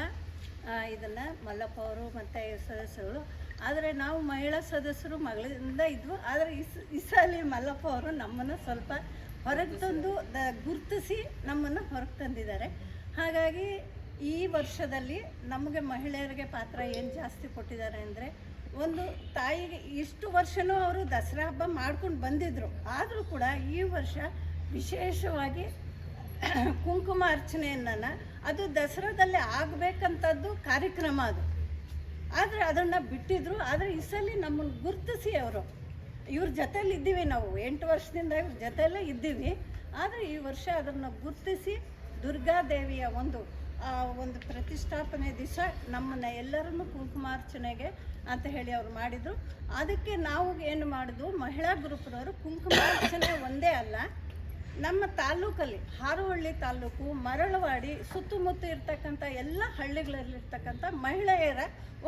ಇದನ್ನು ಮಲ್ಲಪ್ಪ ಅವರು ಮತ್ತು ಸದಸ್ಯರು, ಆದರೆ ನಾವು ಮಹಿಳಾ ಸದಸ್ಯರು ಮಗಳಿಂದ ಇದ್ವು. ಆದರೆ ಈ ಸಲ ಮಲ್ಲಪ್ಪ ಅವರು ನಮ್ಮನ್ನು ಸ್ವಲ್ಪ ಹೊರಗೆ ತಂದು ಗುರುತಿಸಿ ನಮ್ಮನ್ನು ಹೊರಗೆ ತಂದಿದ್ದಾರೆ. ಹಾಗಾಗಿ ಈ ವರ್ಷದಲ್ಲಿ ನಮಗೆ ಮಹಿಳೆಯರಿಗೆ ಪಾತ್ರ ಏನು ಜಾಸ್ತಿ ಕೊಟ್ಟಿದ್ದಾರೆ ಅಂದರೆ, ಒಂದು ತಾಯಿಗೆ ಇಷ್ಟು ವರ್ಷವೂ ಅವರು ದಸರಾ ಹಬ್ಬ ಮಾಡ್ಕೊಂಡು ಬಂದಿದ್ದರು. ಆದರೂ ಕೂಡ ಈ ವರ್ಷ ವಿಶೇಷವಾಗಿ ಕುಂಕುಮ ಅರ್ಚನೆಯನ್ನು ಅದು ದಸರಾದಲ್ಲಿ ಆಗಬೇಕಂಥದ್ದು ಕಾರ್ಯಕ್ರಮ ಅದು. ಆದರೆ ಅದನ್ನು ಬಿಟ್ಟಿದ್ರು. ಆದರೆ ಈ ಸಲ ನಮ್ಮನ್ನು ಗುರುತಿಸಿ ಅವರು ಇವ್ರ ಜೊತೆಯಲ್ಲಿ ಇದ್ದೀವಿ, ನಾವು 8 ವರ್ಷದಿಂದ ಇವ್ರ ಜೊತೆಯಲ್ಲೇ ಇದ್ದೀವಿ. ಆದರೆ ಈ ವರ್ಷ ಅದನ್ನು ಗುರುತಿಸಿ ದುರ್ಗಾದೇವಿಯ ಒಂದು ಪ್ರತಿಷ್ಠಾಪನೆ ದಿವಸ ನಮ್ಮನ್ನು ಎಲ್ಲರನ್ನು ಕುಂಕುಮಾರ್ಚನೆಗೆ ಅಂತ ಹೇಳಿ ಅವ್ರು ಮಾಡಿದರು. ಅದಕ್ಕೆ ನಾವು ಏನು ಮಾಡಿದ್ವು, ಮಹಿಳಾ ಗ್ರೂಪ್ನವರು ಕುಂಕುಮಾರ್ಚನೆ ಒಂದೇ ಅಲ್ಲ, ನಮ್ಮ ತಾಲೂಕಲ್ಲಿ ಹಾರೋಹಳ್ಳಿ ತಾಲೂಕು, ಮರಳವಾಡಿ ಸುತ್ತಮುತ್ತ ಇರ್ತಕ್ಕಂಥ ಎಲ್ಲ ಹಳ್ಳಿಗಳಲ್ಲಿರ್ತಕ್ಕಂಥ ಮಹಿಳೆಯರ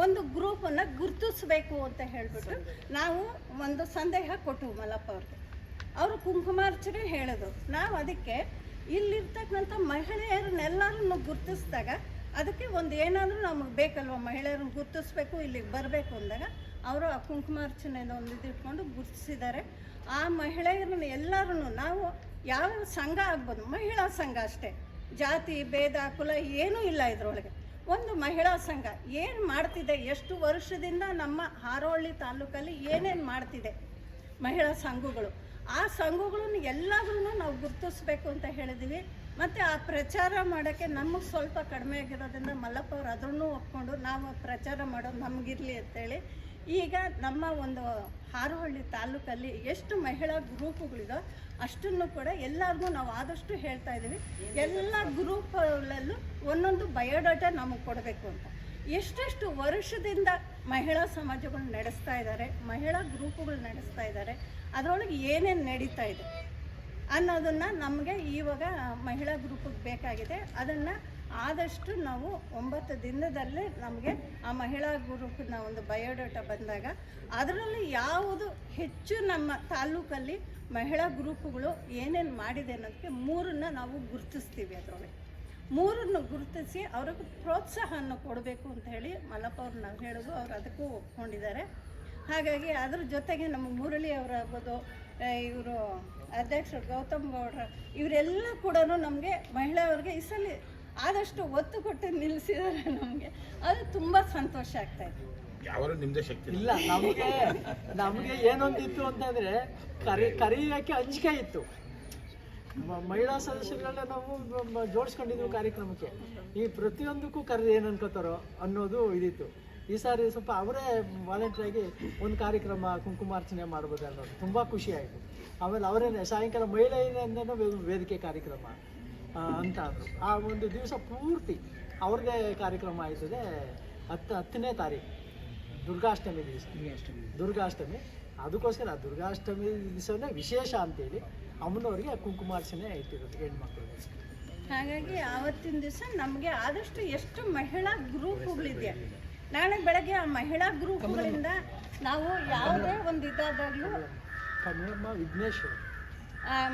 ಒಂದು ಗ್ರೂಪನ್ನು ಗುರುತಿಸ್ಬೇಕು ಅಂತ ಹೇಳಿಬಿಟ್ಟು ನಾವು ಒಂದು ಸಂದೇಹ ಕೊಟ್ಟವು ಮಲ್ಲಪ್ಪ ಅವ್ರಿಗೆ. ಅವರು ಕುಂಕುಮಾರ್ಚನೆ ಹೇಳಿದ್ರು. ನಾವು ಅದಕ್ಕೆ ಇಲ್ಲಿರ್ತಕ್ಕಂಥ ಮಹಿಳೆಯರನ್ನೆಲ್ಲರನ್ನು ಗುರುತಿಸಿದಾಗ ಅದಕ್ಕೆ ಒಂದು ಏನಾದರೂ ನಮಗೆ ಬೇಕಲ್ವ, ಮಹಿಳೆಯರನ್ನು ಗುರುತಿಸ್ಬೇಕು, ಇಲ್ಲಿಗೆ ಬರಬೇಕು ಅಂದಾಗ ಅವರು ಆ ಕುಂಕುಮಾರ್ಚನೆಯಿಂದ ಒಂದು ಇಟ್ಕೊಂಡು ಗುರುತಿಸಿದ್ದಾರೆ. ಆ ಮಹಿಳೆಯರನ್ನು ಎಲ್ಲರೂ ನಾವು ಯಾವ ಸಂಘ ಆಗ್ಬೋದು, ಮಹಿಳಾ ಸಂಘ ಅಷ್ಟೇ, ಜಾತಿ ಭೇದ ಕುಲ ಏನೂ ಇಲ್ಲ ಇದರೊಳಗೆ. ಒಂದು ಮಹಿಳಾ ಸಂಘ ಏನು ಮಾಡ್ತಿದೆ, ಎಷ್ಟು ವರ್ಷದಿಂದ ನಮ್ಮ ಹಾರೋಹಳ್ಳಿ ತಾಲೂಕಲ್ಲಿ ಏನೇನು ಮಾಡ್ತಿದೆ ಮಹಿಳಾ ಸಂಘಗಳು, ಆ ಸಂಘಗಳನ್ನು ಎಲ್ಲರೂ ನಾವು ಗುರುತಿಸ್ಬೇಕು ಅಂತ ಹೇಳಿದ್ವಿ. ಮತ್ತು ಆ ಪ್ರಚಾರ ಮಾಡೋಕ್ಕೆ ನಮಗೆ ಸ್ವಲ್ಪ ಕಡಿಮೆ ಆಗಿರೋದ್ರಿಂದ ಮಲ್ಲಪ್ಪ ಅವರು ಅದನ್ನು ಒಪ್ಕೊಂಡು ನಾವು ಪ್ರಚಾರ ಮಾಡೋದು ನಮಗಿರಲಿ ಅಂತೇಳಿ ಈಗ ನಮ್ಮ ಒಂದು ಹಾರೋಹಳ್ಳಿ ತಾಲೂಕಲ್ಲಿ ಎಷ್ಟು ಮಹಿಳಾ ಗ್ರೂಪುಗಳಿದೋ ಅಷ್ಟನ್ನು ಕೂಡ ಎಲ್ಲರಿಗೂ ನಾವು ಆದಷ್ಟು ಹೇಳ್ತಾ ಇದ್ದೀವಿ. ಎಲ್ಲ ಗ್ರೂಪಲ್ಲೂ ಒಂದೊಂದು ಬಯೋಡಾಟಾ ನಮಗೆ ಕೊಡಬೇಕು ಅಂತ. ಎಷ್ಟೆಷ್ಟು ವರ್ಷದಿಂದ ಮಹಿಳಾ ಸಮಾಜಗಳು ನಡೆಸ್ತಾ ಇದ್ದಾರೆ, ಮಹಿಳಾ ಗ್ರೂಪುಗಳು ನಡೆಸ್ತಾ ಇದ್ದಾರೆ, ಅದರೊಳಗೆ ಏನೇನು ನಡೀತಾ ಇದೆ, ಅನ್ನೋದನ್ನು ನಮಗೆ ಇವಾಗ ಮಹಿಳಾ ಗ್ರೂಪಿಗೆ ಬೇಕಾಗಿದೆ. ಅದನ್ನು ಆದಷ್ಟು ನಾವು 9 ದಿನದಲ್ಲೇ ನಮಗೆ ಆ ಮಹಿಳಾ ಗ್ರೂಪಿನ ಒಂದು ಬಯೋಡಾಟಾ ಬಂದಾಗ ಅದರಲ್ಲಿ ಯಾವುದು ಹೆಚ್ಚು ನಮ್ಮ ತಾಲೂಕಲ್ಲಿ ಮಹಿಳಾ ಗ್ರೂಪುಗಳು ಏನೇನು ಮಾಡಿದೆ ಅನ್ನೋದಕ್ಕೆ 3 ನಾವು ಗುರುತಿಸ್ತೀವಿ. ಅದರೊಳಗೆ 3 ಗುರುತಿಸಿ ಅವ್ರಿಗೆ ಪ್ರೋತ್ಸಾಹವನ್ನು ಕೊಡಬೇಕು ಅಂತ ಹೇಳಿ ಮಲ್ಲಪ್ಪ ಅವ್ರು ನಾವು ಹೇಳೋದು, ಅವ್ರು ಅದಕ್ಕೂ ಒಪ್ಕೊಂಡಿದ್ದಾರೆ. ಹಾಗಾಗಿ ಅದ್ರ ಜೊತೆಗೆ ನಮ್ಮ ಮುರಳಿ ಅವರಾಗ್ಬೋದು, ಇವರು ಅಧ್ಯಕ್ಷರು ಗೌತಮ್ ಗೌಡ್ರ, ಇವರೆಲ್ಲ ಕೂಡ ನಮಗೆ ಮಹಿಳೆಯವ್ರಿಗೆ ಈ ಸಲ ಆದಷ್ಟು ಒತ್ತು ಕೊಟ್ಟು ನಿಲ್ಲಿಸಿದ್ದಾರೆ. ನಮಗೆ ಅದು ತುಂಬ ಸಂತೋಷ ಆಗ್ತಾಯಿದೆ. ಯಾರು ನಿಮ್ಮದೇ ಶಕ್ತಿ ಇಲ್ಲ, ನಮಗೆ ಏನೊಂದಿತ್ತು ಅಂತಂದರೆ ಕರೆಯೋಕ್ಕೆ ಅಂಜಿಕೆ ಇತ್ತು. ಮಹಿಳಾ ಸದಸ್ಯರುಗಳನ್ನ ನಾವು ಜೋಡಿಸ್ಕೊಂಡಿದ್ವಿ ಕಾರ್ಯಕ್ರಮಕ್ಕೆ. ಈ ಪ್ರತಿಯೊಂದಕ್ಕೂ ಕರೆದು ಏನು ಅನ್ಕೋತಾರೋ ಅನ್ನೋದು ಇದಿತ್ತು. ಈ ಸಾರಿ ಸ್ವಲ್ಪ ಅವರೇ ವಾಲಂಟಿಯರಾಗಿ ಒಂದು ಕಾರ್ಯಕ್ರಮ ಕುಂಕುಮಾರ್ಚನೆ ಮಾಡ್ಬೋದು ಅನ್ನೋದು ತುಂಬ ಖುಷಿ ಆಯಿತು. ಆಮೇಲೆ ಅವರೇನೆ ಸಾಯಂಕಾಲ ಮಹಿಳೆಯಿಂದನೂ ವೇದಿಕೆ ಕಾರ್ಯಕ್ರಮ ಅಂತ ಅಂದರು. ಆ ಒಂದು ದಿವಸ ಪೂರ್ತಿ ಅವ್ರಿಗೆ ಕಾರ್ಯಕ್ರಮ ಆಯ್ತದೆ. 10ನೇ ತಾರೀಕು ದುರ್ಗಾಷ್ಟಮಿ ದಿವಸ, ದುರ್ಗಾಷ್ಟಮಿ. ಅದಕ್ಕೋಸ್ಕರ ದುರ್ಗಾಷ್ಟಮಿ ದಿವಸನೇ ವಿಶೇಷ ಅಂತೇಳಿ ಅಮ್ಮನವ್ರಿಗೆ ಕುಂಕುಮಾರ್ಚನೆ ಇಟ್ಟಿರೋದು ಹೆಣ್ಮಕ್ಳಿಗೆ. ಹಾಗಾಗಿ ಆವತ್ತಿನ ದಿವಸ ನಮಗೆ ಆದಷ್ಟು ಎಷ್ಟು ಮಹಿಳಾ ಗ್ರೂಪ್ಗಳಿದೆ, ನಾಳೆ ಬೆಳಗ್ಗೆ ಆ ಮಹಿಳಾ ಗ್ರೂಪ್ಗಳಿಂದ ನಾವು ಯಾವುದೇ ಒಂದು ಇದಾದಾಗಲೂ ವಿಘ್ನೇಶ್ವರ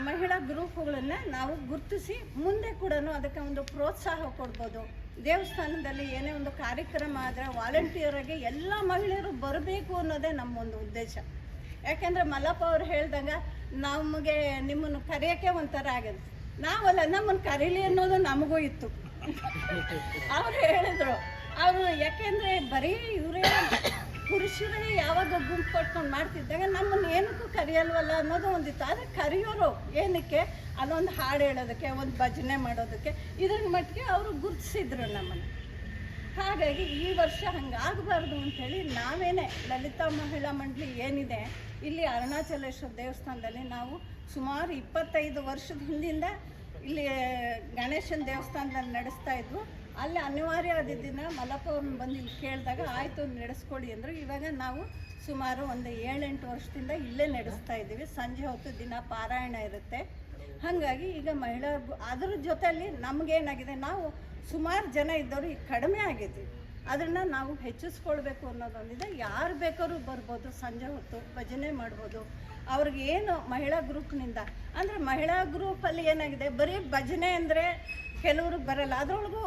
ಮಹಿಳಾ ಗ್ರೂಪ್ಗಳನ್ನು ನಾವು ಗುರುತಿಸಿ ಮುಂದೆ ಕೂಡ ಅದಕ್ಕೆ ಒಂದು ಪ್ರೋತ್ಸಾಹ ಕೊಡ್ಬೋದು. ದೇವಸ್ಥಾನದಲ್ಲಿ ಏನೇ ಒಂದು ಕಾರ್ಯಕ್ರಮ ಆದರೆ ವಾಲಂಟಿಯರಾಗಿ ಎಲ್ಲ ಮಹಿಳೆಯರು ಬರಬೇಕು ಅನ್ನೋದೇ ನಮ್ಮ ಒಂದು ಉದ್ದೇಶ. ಯಾಕೆಂದರೆ ಮಲ್ಲಪ್ಪ ಅವ್ರು ಹೇಳ್ದಂಗೆ ನಮಗೆ ನಿಮ್ಮನ್ನು ಕರೆಯೋಕ್ಕೆ ಒಂಥರ ಆಗಿದೆ. ನಾವಲ್ಲ, ನಮ್ಮನ್ನು ಕರೀಲಿ ಅನ್ನೋದು ನಮಗೂ ಇತ್ತು. ಅವ್ರು ಹೇಳಿದ್ರು, ಅವರು ಯಾಕೆಂದರೆ ಬರೀ ಇವರೇ ಪುರುಷರೇ ಯಾವಾಗ ಗುಂಪು ಕಟ್ಕೊಂಡು ಮಾಡ್ತಿದ್ದಾಗ ನಮ್ಮನ್ನು ಏನಕ್ಕೂ ಕರೆಯಲ್ವಲ್ಲ ಅನ್ನೋದು ಒಂದಿತ್ತು. ಆದರೆ ಕರೆಯೋರು ಏನಕ್ಕೆ, ಅಲ್ಲೊಂದು ಹಾಡು ಹೇಳೋದಕ್ಕೆ, ಒಂದು ಭಜನೆ ಮಾಡೋದಕ್ಕೆ, ಇದ್ರ ಮಟ್ಟಿಗೆ ಅವರು ಗುರುತಿಸಿದ್ರು ನಮ್ಮನ್ನು. ಹಾಗಾಗಿ ಈ ವರ್ಷ ಹಂಗಾಗಬಾರ್ದು ಅಂಥೇಳಿ ನಾವೇನೇ ಲಲಿತಾ ಮಹಿಳಾ ಮಂಡಳಿ ಏನಿದೆ ಇಲ್ಲಿ ಅರುಣಾಚಲೇಶ್ವರ ದೇವಸ್ಥಾನದಲ್ಲಿ ನಾವು ಸುಮಾರು 25 ವರ್ಷದ ಹಿಂದಿಂದ ಇಲ್ಲಿ ಗಣೇಶನ ದೇವಸ್ಥಾನದಲ್ಲಿ ನಡೆಸ್ತಾ ಇದ್ವು. ಅಲ್ಲಿ ಅನಿವಾರ್ಯ ಆದ ದಿನ ಮಲ್ಲಪ್ಪ ಅವ್ರನ್ನ ಬಂದು ಇಲ್ಲಿ ಕೇಳಿದಾಗ ಆಯಿತು ನಡೆಸ್ಕೊಡಿ ಅಂದರು. ಇವಾಗ ನಾವು ಸುಮಾರು ಒಂದು 7-8 ವರ್ಷದಿಂದ ಇಲ್ಲೇ ನಡೆಸ್ತಾ ಇದ್ದೀವಿ. ಸಂಜೆ ಹೊತ್ತು ದಿನ ಪಾರಾಯಣ ಇರುತ್ತೆ. ಹಾಗಾಗಿ ಈಗ ಮಹಿಳಾ ಅದ್ರ ಜೊತೆಯಲ್ಲಿ ನಮಗೇನಾಗಿದೆ, ನಾವು ಸುಮಾರು ಜನ ಇದ್ದವರು ಈಗ ಕಡಿಮೆ ಆಗಿದ್ವಿ. ಅದನ್ನು ನಾವು ಹೆಚ್ಚಿಸ್ಕೊಳ್ಬೇಕು ಅನ್ನೋದೊಂದಿದೆ. ಯಾರು ಬೇಕಾದ್ರೂ ಬರ್ಬೋದು, ಸಂಜೆ ಹೊತ್ತು ಭಜನೆ ಮಾಡ್ಬೋದು. ಅವ್ರಿಗೆ ಏನು ಮಹಿಳಾ ಗ್ರೂಪ್ನಿಂದ ಅಂದರೆ ಮಹಿಳಾ ಗ್ರೂಪಲ್ಲಿ ಏನಾಗಿದೆ, ಬರೀ ಭಜನೆ ಅಂದರೆ ಕೆಲವ್ರಿಗೆ ಬರಲ್ಲ. ಅದರೊಳಗೂ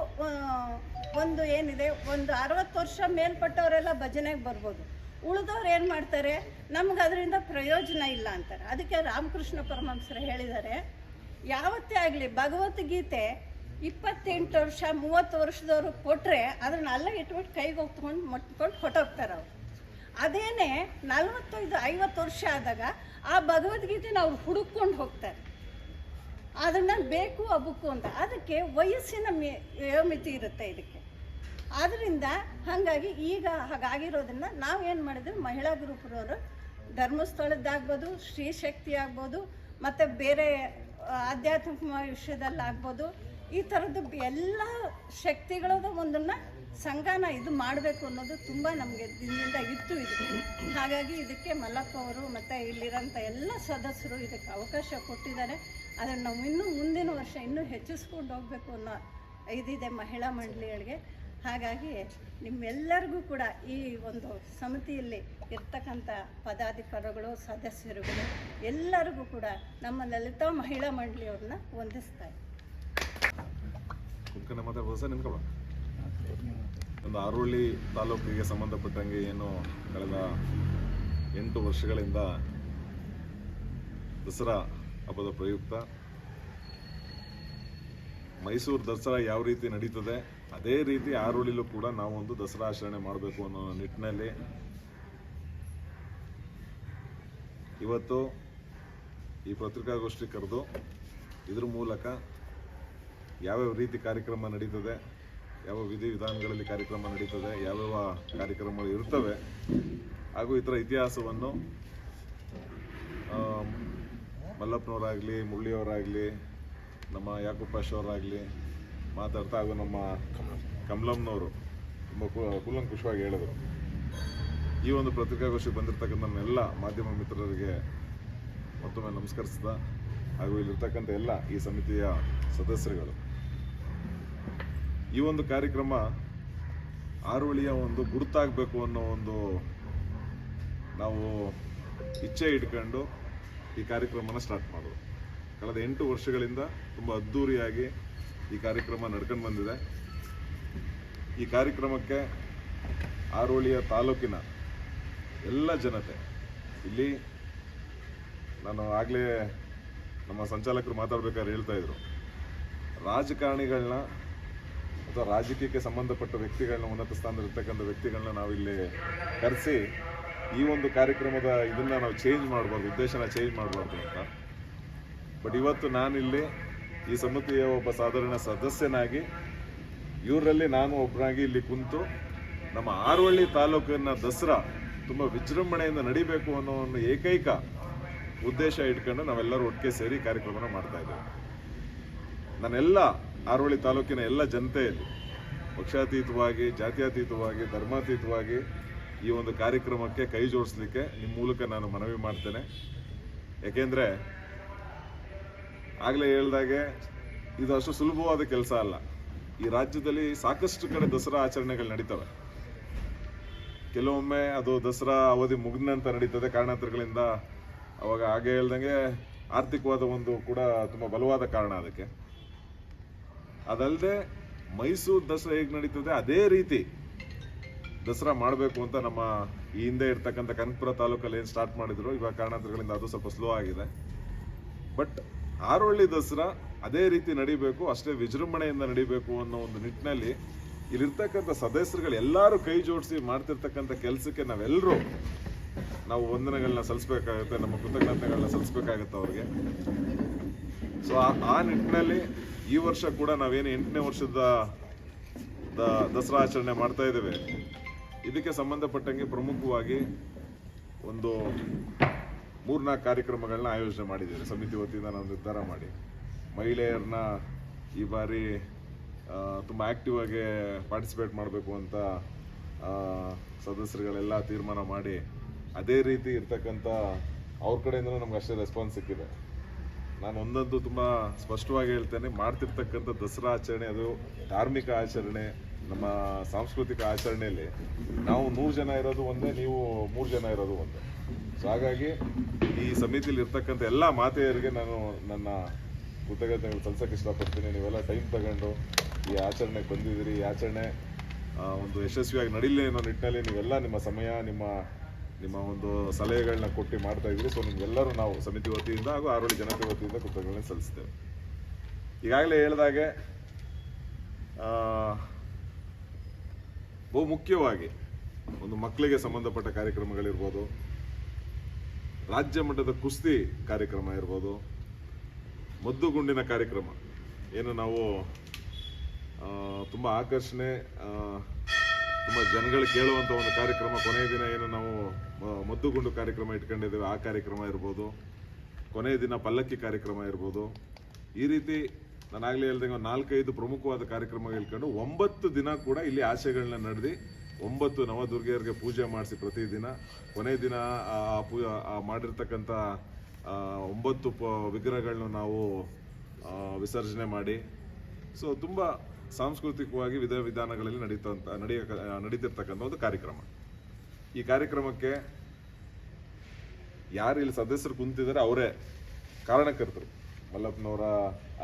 ಒಂದು ಏನಿದೆ, ಒಂದು 60 ವರ್ಷ ಮೇಲ್ಪಟ್ಟವರೆಲ್ಲ ಭಜನೆಗೆ ಬರ್ಬೋದು. ಉಳಿದವ್ರು ಏನು ಮಾಡ್ತಾರೆ, ನಮ್ಗೆ ಅದರಿಂದ ಪ್ರಯೋಜನ ಇಲ್ಲ ಅಂತಾರೆ. ಅದಕ್ಕೆ ರಾಮಕೃಷ್ಣ ಪರಮಹಂಸರು ಹೇಳಿದ್ದಾರೆ, ಯಾವತ್ತೇ ಆಗಲಿ ಭಗವದ್ಗೀತೆ 28 ವರ್ಷ 30 ವರ್ಷದವರು ಕೊಟ್ಟರೆ ಅದನ್ನ ಅಲ್ಲ ಇಟ್ಬಿಟ್ಟು ಕೈಗೆ ಹೊತ್ಕೊಂಡು ಮುಟ್ಕೊಂಡು ಹೊಟ್ಟೋಗ್ತಾರೆ ಅವರು. ಅದೇನೇ 45-50 ವರ್ಷ ಆದಾಗ ಆ ಭಗವದ್ಗೀತೆನ ಅವ್ರು ಹುಡುಕೊಂಡು ಹೋಗ್ತಾರೆ. ಅದನ್ನು ಬೇಕು ಆ ಬುಕ್ಕು ಅಂತ. ಅದಕ್ಕೆ ವಯಸ್ಸಿನ ಮಿತಿ ಇರುತ್ತೆ ಇದಕ್ಕೆ. ಆದ್ದರಿಂದ ಹಾಗಾಗಿ ಈಗ ಹಾಗಾಗಿರೋದನ್ನು ನಾವೇನು ಮಾಡಿದ್ವಿ, ಮಹಿಳಾ ಗ್ರೂಪ್ರವರು ಧರ್ಮಸ್ಥಳದ್ದಾಗ್ಬೋದು, ಶ್ರೀ ಶಕ್ತಿ ಆಗ್ಬೋದು, ಮತ್ತು ಬೇರೆ ಆಧ್ಯಾತ್ಮಿಕ ವಿಷಯದಲ್ಲಾಗ್ಬೋದು, ಈ ಥರದ್ದು ಎಲ್ಲ ಶಕ್ತಿಗಳದ್ದು ಒಂದನ್ನು ಸಂಘನ ಇದು ಮಾಡಬೇಕು ಅನ್ನೋದು ತುಂಬ ನಮಗೆ ದಿನದಿಂದ ಇತ್ತು ಇದು. ಹಾಗಾಗಿ ಇದಕ್ಕೆ ಮಲ್ಲಪ್ಪ ಅವರು ಮತ್ತು ಇಲ್ಲಿರೋಂಥ ಎಲ್ಲ ಸದಸ್ಯರು ಇದಕ್ಕೆ ಅವಕಾಶ ಕೊಟ್ಟಿದ್ದಾರೆ. ಅದನ್ನು ನಾವು ಇನ್ನೂ ಮುಂದಿನ ವರ್ಷ ಇನ್ನೂ ಹೆಚ್ಚಿಸ್ಕೊಂಡು ಹೋಗಬೇಕು ಅನ್ನೋ ಇದಿದೆ ಮಹಿಳಾ ಮಂಡಳಿಗಳಿಗೆ. ಹಾಗಾಗಿ ನಿಮ್ಮೆಲ್ಲರಿಗೂ ಕೂಡ ಈ ಒಂದು ಸಮಿತಿಯಲ್ಲಿ ಇರ್ತಕ್ಕಂಥ ಪದಾಧಿಕಾರಿಗಳು, ಸದಸ್ಯರುಗಳು ಎಲ್ಲರಿಗೂ ಕೂಡ ನಮ್ಮ ಲಲಿತಾ ಮಹಿಳಾ ಮಂಡಳಿಯವ್ರನ್ನ ವಂದಿಸ್ತಾ ಇದ್ದೀವಿ. ಒಂದು ಆರೋಳಿ ತಾಲೂಕಿಗೆ ಸಂಬಂಧಪಟ್ಟಂಗೆ ಏನು ಕಳೆದ 8 ವರ್ಷಗಳಿಂದ ದಸರಾ ಹಬ್ಬದ ಪ್ರಯುಕ್ತ ಮೈಸೂರು ದಸರಾ ಯಾವ ರೀತಿ ನಡೀತದೆ ಅದೇ ರೀತಿ ಆರೋಳಿಲೂ ಕೂಡ ನಾವು ಒಂದು ದಸರಾ ಆಚರಣೆ ಮಾಡಬೇಕು ಅನ್ನೋ ನಿಟ್ಟಿನಲ್ಲಿ ಇವತ್ತು ಈ ಪತ್ರಿಕಾಗೋಷ್ಠಿ ಕರೆದು ಇದ್ರ ಮೂಲಕ ಯಾವ್ಯಾವ ರೀತಿ ಕಾರ್ಯಕ್ರಮ ನಡೀತದೆ, ಯಾವ ವಿಧಿವಿಧಾನಗಳಲ್ಲಿ ಕಾರ್ಯಕ್ರಮ ನಡೀತದೆ, ಯಾವ್ಯಾವ ಕಾರ್ಯಕ್ರಮಗಳು ಇರ್ತವೆ, ಹಾಗೂ ಇದರ ಇತಿಹಾಸವನ್ನು ಮಲ್ಲಪ್ಪನವರಾಗಲಿ, ಮುರಳಿಯವರಾಗಲಿ, ನಮ್ಮ ಯಾಕುಪ್ಪಾಶವರಾಗಲಿ ಮಾತಾಡ್ತಾ, ಹಾಗೂ ನಮ್ಮ ಕಮಲಮ್ಮನವರು ತುಂಬ ಕೂಲಂಕುಷವಾಗಿ ಹೇಳಿದರು. ಈ ಒಂದು ಪತ್ರಿಕಾಗೋಷ್ಠಿಗೆ ಬಂದಿರತಕ್ಕಂಥ ನಮ್ಮೆಲ್ಲ ಮಾಧ್ಯಮ ಮಿತ್ರರಿಗೆ ಮತ್ತೊಮ್ಮೆ ನಮಸ್ಕರಿಸ್ತಾ ಹಾಗೂ ಇಲ್ಲಿರ್ತಕ್ಕಂಥ ಎಲ್ಲ ಈ ಸಮಿತಿಯ ಸದಸ್ಯರುಗಳು. ಈ ಒಂದು ಕಾರ್ಯಕ್ರಮ ಆರೋಳಿಯ ಒಂದು ಗುರುತಾಗಬೇಕು ಅನ್ನೋ ಒಂದು ನಾವು ಇಚ್ಛೆ ಇಟ್ಕೊಂಡು ಈ ಕಾರ್ಯಕ್ರಮನ ಸ್ಟಾರ್ಟ್ ಮಾಡೋದು. ಕಳೆದ 8 ವರ್ಷಗಳಿಂದ ತುಂಬ ಅದ್ಧೂರಿಯಾಗಿ ಈ ಕಾರ್ಯಕ್ರಮ ನಡ್ಕೊಂಡು ಬಂದಿದೆ. ಈ ಕಾರ್ಯಕ್ರಮಕ್ಕೆ ಆರೋಳಿಯ ತಾಲೂಕಿನ ಎಲ್ಲ ಜನತೆ, ಇಲ್ಲಿ ನಾನು ಆಗಲೇ ನಮ್ಮ ಸಂಚಾಲಕರು ಮಾತಾಡ್ಬೇಕಾದ್ರೆ ಹೇಳ್ತಾ ಇದ್ರು, ರಾಜಕಾರಣಿಗಳನ್ನ ಅಥವಾ ರಾಜಕೀಯಕ್ಕೆ ಸಂಬಂಧಪಟ್ಟ ವ್ಯಕ್ತಿಗಳನ್ನ, ಉನ್ನತ ಸ್ಥಾನದಲ್ಲಿರ್ತಕ್ಕಂಥ ವ್ಯಕ್ತಿಗಳನ್ನ ನಾವಿಲ್ಲಿ ಕರೆಸಿ ಈ ಒಂದು ಕಾರ್ಯಕ್ರಮದ ಇದನ್ನ ನಾವು ಚೇಂಜ್ ಮಾಡಬಾರ್ದು, ಉದ್ದೇಶನ ಚೇಂಜ್ ಮಾಡಬಾರ್ದು ಅಂತ. ಬಟ್ ಇವತ್ತು ನಾನಿಲ್ಲಿ ಈ ಸಮಿತಿಯ ಒಬ್ಬ ಸಾಧಾರಣ ಸದಸ್ಯನಾಗಿ ಇವರಲ್ಲಿ ನಾನು ಒಬ್ಬನಾಗಿ ಇಲ್ಲಿ ಕುಂತು ನಮ್ಮ ಆರೋಳಿ ತಾಲೂಕಿನ ದಸರಾ ತುಂಬ ವಿಜೃಂಭಣೆಯಿಂದ ನಡಿಬೇಕು ಅನ್ನೋ ಒಂದು ಏಕೈಕ ಉದ್ದೇಶ ಇಟ್ಕೊಂಡು ನಾವೆಲ್ಲರೂ ಒಟ್ಟಿಗೆ ಸೇರಿ ಕಾರ್ಯಕ್ರಮನ ಮಾಡ್ತಾ ಇದ್ದೇವೆ. ನಾನೆಲ್ಲ ಆರೋಳಿ ತಾಲೂಕಿನ ಎಲ್ಲ ಜನತೆಯಲ್ಲಿ ಪಕ್ಷಾತೀತವಾಗಿ, ಜಾತ್ಯತೀತವಾಗಿ, ಧರ್ಮಾತೀತವಾಗಿ ಈ ಒಂದು ಕಾರ್ಯಕ್ರಮಕ್ಕೆ ಕೈ ಜೋಡಿಸ್ಲಿಕ್ಕೆ ನಿಮ್ಮ ಮೂಲಕ ನಾನು ಮನವಿ ಮಾಡ್ತೇನೆ. ಯಾಕೆಂದರೆ ಆಗಲೇ ಹೇಳ್ದಾಗೆ ಇದು ಅಷ್ಟು ಸುಲಭವಾದ ಕೆಲಸ ಅಲ್ಲ. ಈ ರಾಜ್ಯದಲ್ಲಿ ಸಾಕಷ್ಟು ಕಡೆ ದಸರಾ ಆಚರಣೆಗಳು ನಡೀತವೆ. ಕೆಲವೊಮ್ಮೆ ಅದು ದಸರಾ ಅವಧಿ ಮುಗಿದ ನಂತರ ನಡೀತದೆ ಕಾರಣಾಂತರಗಳಿಂದ. ಅವಾಗ ಹಾಗೆ ಹೇಳ್ದಂಗೆ ಆರ್ಥಿಕವಾದ ಒಂದು ಕೂಡ ತುಂಬ ಬಲವಾದ ಕಾರಣ ಅದಕ್ಕೆ. ಅದಲ್ಲದೆ ಮೈಸೂರು ದಸರಾ ಹೇಗೆ ನಡೀತದೆ ಅದೇ ರೀತಿ ದಸರಾ ಮಾಡಬೇಕು ಅಂತ ನಮ್ಮ ಈ ಹಿಂದೆ ಇರ್ತಕ್ಕಂಥ ಕನಕಪುರ ತಾಲೂಕಲ್ಲಿ ಏನು ಸ್ಟಾರ್ಟ್ ಮಾಡಿದ್ರು, ಇವಾಗ ಕಾರಣಾಂತರಗಳಿಂದ ಅದು ಸ್ವಲ್ಪ ಸ್ಲೋ ಆಗಿದೆ. ಬಟ್ ಆರೋಳಿ ದಸರಾ ಅದೇ ರೀತಿ ನಡಿಬೇಕು, ಅಷ್ಟೇ ವಿಜೃಂಭಣೆಯಿಂದ ನಡಿಬೇಕು ಅನ್ನೋ ಒಂದು ನಿಟ್ಟಿನಲ್ಲಿ ಇಲ್ಲಿರ್ತಕ್ಕಂಥ ಸದಸ್ಯರುಗಳು ಎಲ್ಲರೂ ಕೈ ಜೋಡಿಸಿ ಮಾಡ್ತಿರ್ತಕ್ಕಂಥ ಕೆಲಸಕ್ಕೆ ನಾವು ವಂದನೆಗಳನ್ನ ಸಲ್ಲಿಸಬೇಕಾಗುತ್ತೆ, ನಮ್ಮ ಕೃತಜ್ಞತೆಗಳನ್ನ ಸಲ್ಲಿಸಬೇಕಾಗುತ್ತೆ ಅವ್ರಿಗೆ. ಸೊ ಆ ನಿಟ್ಟಿನಲ್ಲಿ ಈ ವರ್ಷ ಕೂಡ ನಾವೇನು 8ನೇ ವರ್ಷದ ದಸರಾ ಆಚರಣೆ ಮಾಡ್ತಾ ಇದ್ದೇವೆ, ಇದಕ್ಕೆ ಸಂಬಂಧಪಟ್ಟಂಗೆ ಪ್ರಮುಖವಾಗಿ ಒಂದು 3-4 ಕಾರ್ಯಕ್ರಮಗಳನ್ನ ಆಯೋಜನೆ ಮಾಡಿದ್ದೇವೆ. ಸಮಿತಿ ವತಿಯಿಂದ ನಾವು ನಿರ್ಧಾರ ಮಾಡಿ ಮಹಿಳೆಯರನ್ನ ಈ ಬಾರಿ ತುಂಬ ಆ್ಯಕ್ಟಿವ್ ಆಗಿ ಪಾರ್ಟಿಸಿಪೇಟ್ ಮಾಡಬೇಕು ಅಂತ ಸದಸ್ಯರುಗಳೆಲ್ಲ ತೀರ್ಮಾನ ಮಾಡಿ, ಅದೇ ರೀತಿ ಇರ್ತಕ್ಕಂಥ ಅವ್ರ ಕಡೆಯಿಂದ ನಮ್ಗೆ ಅಷ್ಟೇ ರೆಸ್ಪಾನ್ಸ್ ಸಿಕ್ಕಿದೆ. ನಾನು ಒಂದಂತೂ ತುಂಬ ಸ್ಪಷ್ಟವಾಗಿ ಹೇಳ್ತೇನೆ, ಮಾಡ್ತಿರ್ತಕ್ಕಂಥ ದಸರಾ ಆಚರಣೆ ಅದು ಧಾರ್ಮಿಕ ಆಚರಣೆ, ನಮ್ಮ ಸಾಂಸ್ಕೃತಿಕ ಆಚರಣೆಯಲ್ಲಿ ನಾವು 100 ಜನ ಇರೋದು ಒಂದೇ, ನೀವು 3 ಜನ ಇರೋದು ಒಂದೇ. ಸೊ ಹಾಗಾಗಿ ಈ ಸಮಿತಿಯಲ್ಲಿ ಇರ್ತಕ್ಕಂಥ ಎಲ್ಲ ಮಾತೆಯರಿಗೆ ನಾನು ನನ್ನ ಕೃತಜ್ಞತೆಗಳು ಸಲ್ಲಿಸೋಕೆ ಇಷ್ಟಪಡ್ತೀನಿ. ನೀವೆಲ್ಲ ಟೈಮ್ ತಗೊಂಡು ಈ ಆಚರಣೆಗೆ ಬಂದಿದ್ದೀರಿ. ಈ ಆಚರಣೆ ಒಂದು ಯಶಸ್ವಿಯಾಗಿ ನಡೀಲಿ ಅನ್ನೋ ನಿಟ್ಟಿನಲ್ಲಿ ನೀವೆಲ್ಲ ನಿಮ್ಮ ಸಮಯ, ನಿಮ್ಮ ಒಂದು ಸಲಹೆಗಳನ್ನ ಕೊಟ್ಟು ಮಾಡ್ತಾ ಇದ್ದೀರಿ. ಸೊ ನಿಮಗೆಲ್ಲರೂ ನಾವು ಸಮಿತಿ ವತಿಯಿಂದ ಹಾಗೂ ಆರೋಳಿ ಜನತೆ ವತಿಯಿಂದ ಕೃತಜ್ಞತೆ ಸಲ್ಲಿಸ್ತೇವೆ. ಈಗಾಗಲೇ ಹೇಳಿದಾಗೆ ಬಹು ಮುಖ್ಯವಾಗಿ ಒಂದು ಮಕ್ಕಳಿಗೆ ಸಂಬಂಧಪಟ್ಟ ಕಾರ್ಯಕ್ರಮಗಳಿರ್ಬೋದು, ರಾಜ್ಯ ಮಟ್ಟದ ಕುಸ್ತಿ ಕಾರ್ಯಕ್ರಮ ಇರ್ಬೋದು, ಮದ್ದುಗುಂಡಿನ ಕಾರ್ಯಕ್ರಮ ಏನು ನಾವು ತುಂಬ ಆಕರ್ಷಣೆ, ತುಂಬ ಜನಗಳು ಕೇಳುವಂಥ ಒಂದು ಕಾರ್ಯಕ್ರಮ. ಕೊನೆಯ ದಿನ ಏನು ನಾವು ಮದ್ದುಗುಂಡು ಕಾರ್ಯಕ್ರಮ ಇಟ್ಕೊಂಡಿದ್ದೇವೆ, ಆ ಕಾರ್ಯಕ್ರಮ ಇರ್ಬೋದು, ಕೊನೆಯ ದಿನ ಪಲ್ಲಕ್ಕಿ ಕಾರ್ಯಕ್ರಮ ಇರ್ಬೋದು. ಈ ರೀತಿ ನಾನಾಗಲೇ ಹೇಳ್ದಂಗೆ 4-5 ಪ್ರಮುಖವಾದ ಕಾರ್ಯಕ್ರಮ ಹೇಳ್ಕೊಂಡು 9 ದಿನ ಕೂಡ ಇಲ್ಲಿ ಆಸೆಗಳನ್ನ ನಡೆದು 9 ನವದುರ್ಗೆಯರಿಗೆ ಪೂಜೆ ಮಾಡಿಸಿ ಪ್ರತಿದಿನ ಕೊನೆಯ ದಿನ ಮಾಡಿರ್ತಕ್ಕಂಥ 9 ವಿಗ್ರಹಗಳನ್ನ ನಾವು ವಿಸರ್ಜನೆ ಮಾಡಿ, ಸೊ ತುಂಬ ಸಾಂಸ್ಕೃತಿಕವಾಗಿ ವಿಧಾನಗಳಲ್ಲಿ ನಡೀತಿರ್ತಕ್ಕಂಥ ಒಂದು ಕಾರ್ಯಕ್ರಮ. ಈ ಕಾರ್ಯಕ್ರಮಕ್ಕೆ ಯಾರು ಇಲ್ಲಿ ಸದಸ್ಯರು ಕುಂತಿದ್ದಾರೆ ಅವರೇ ಕಾರಣಕರ್ತರು. ಮಲ್ಲಪ್ಪನವರ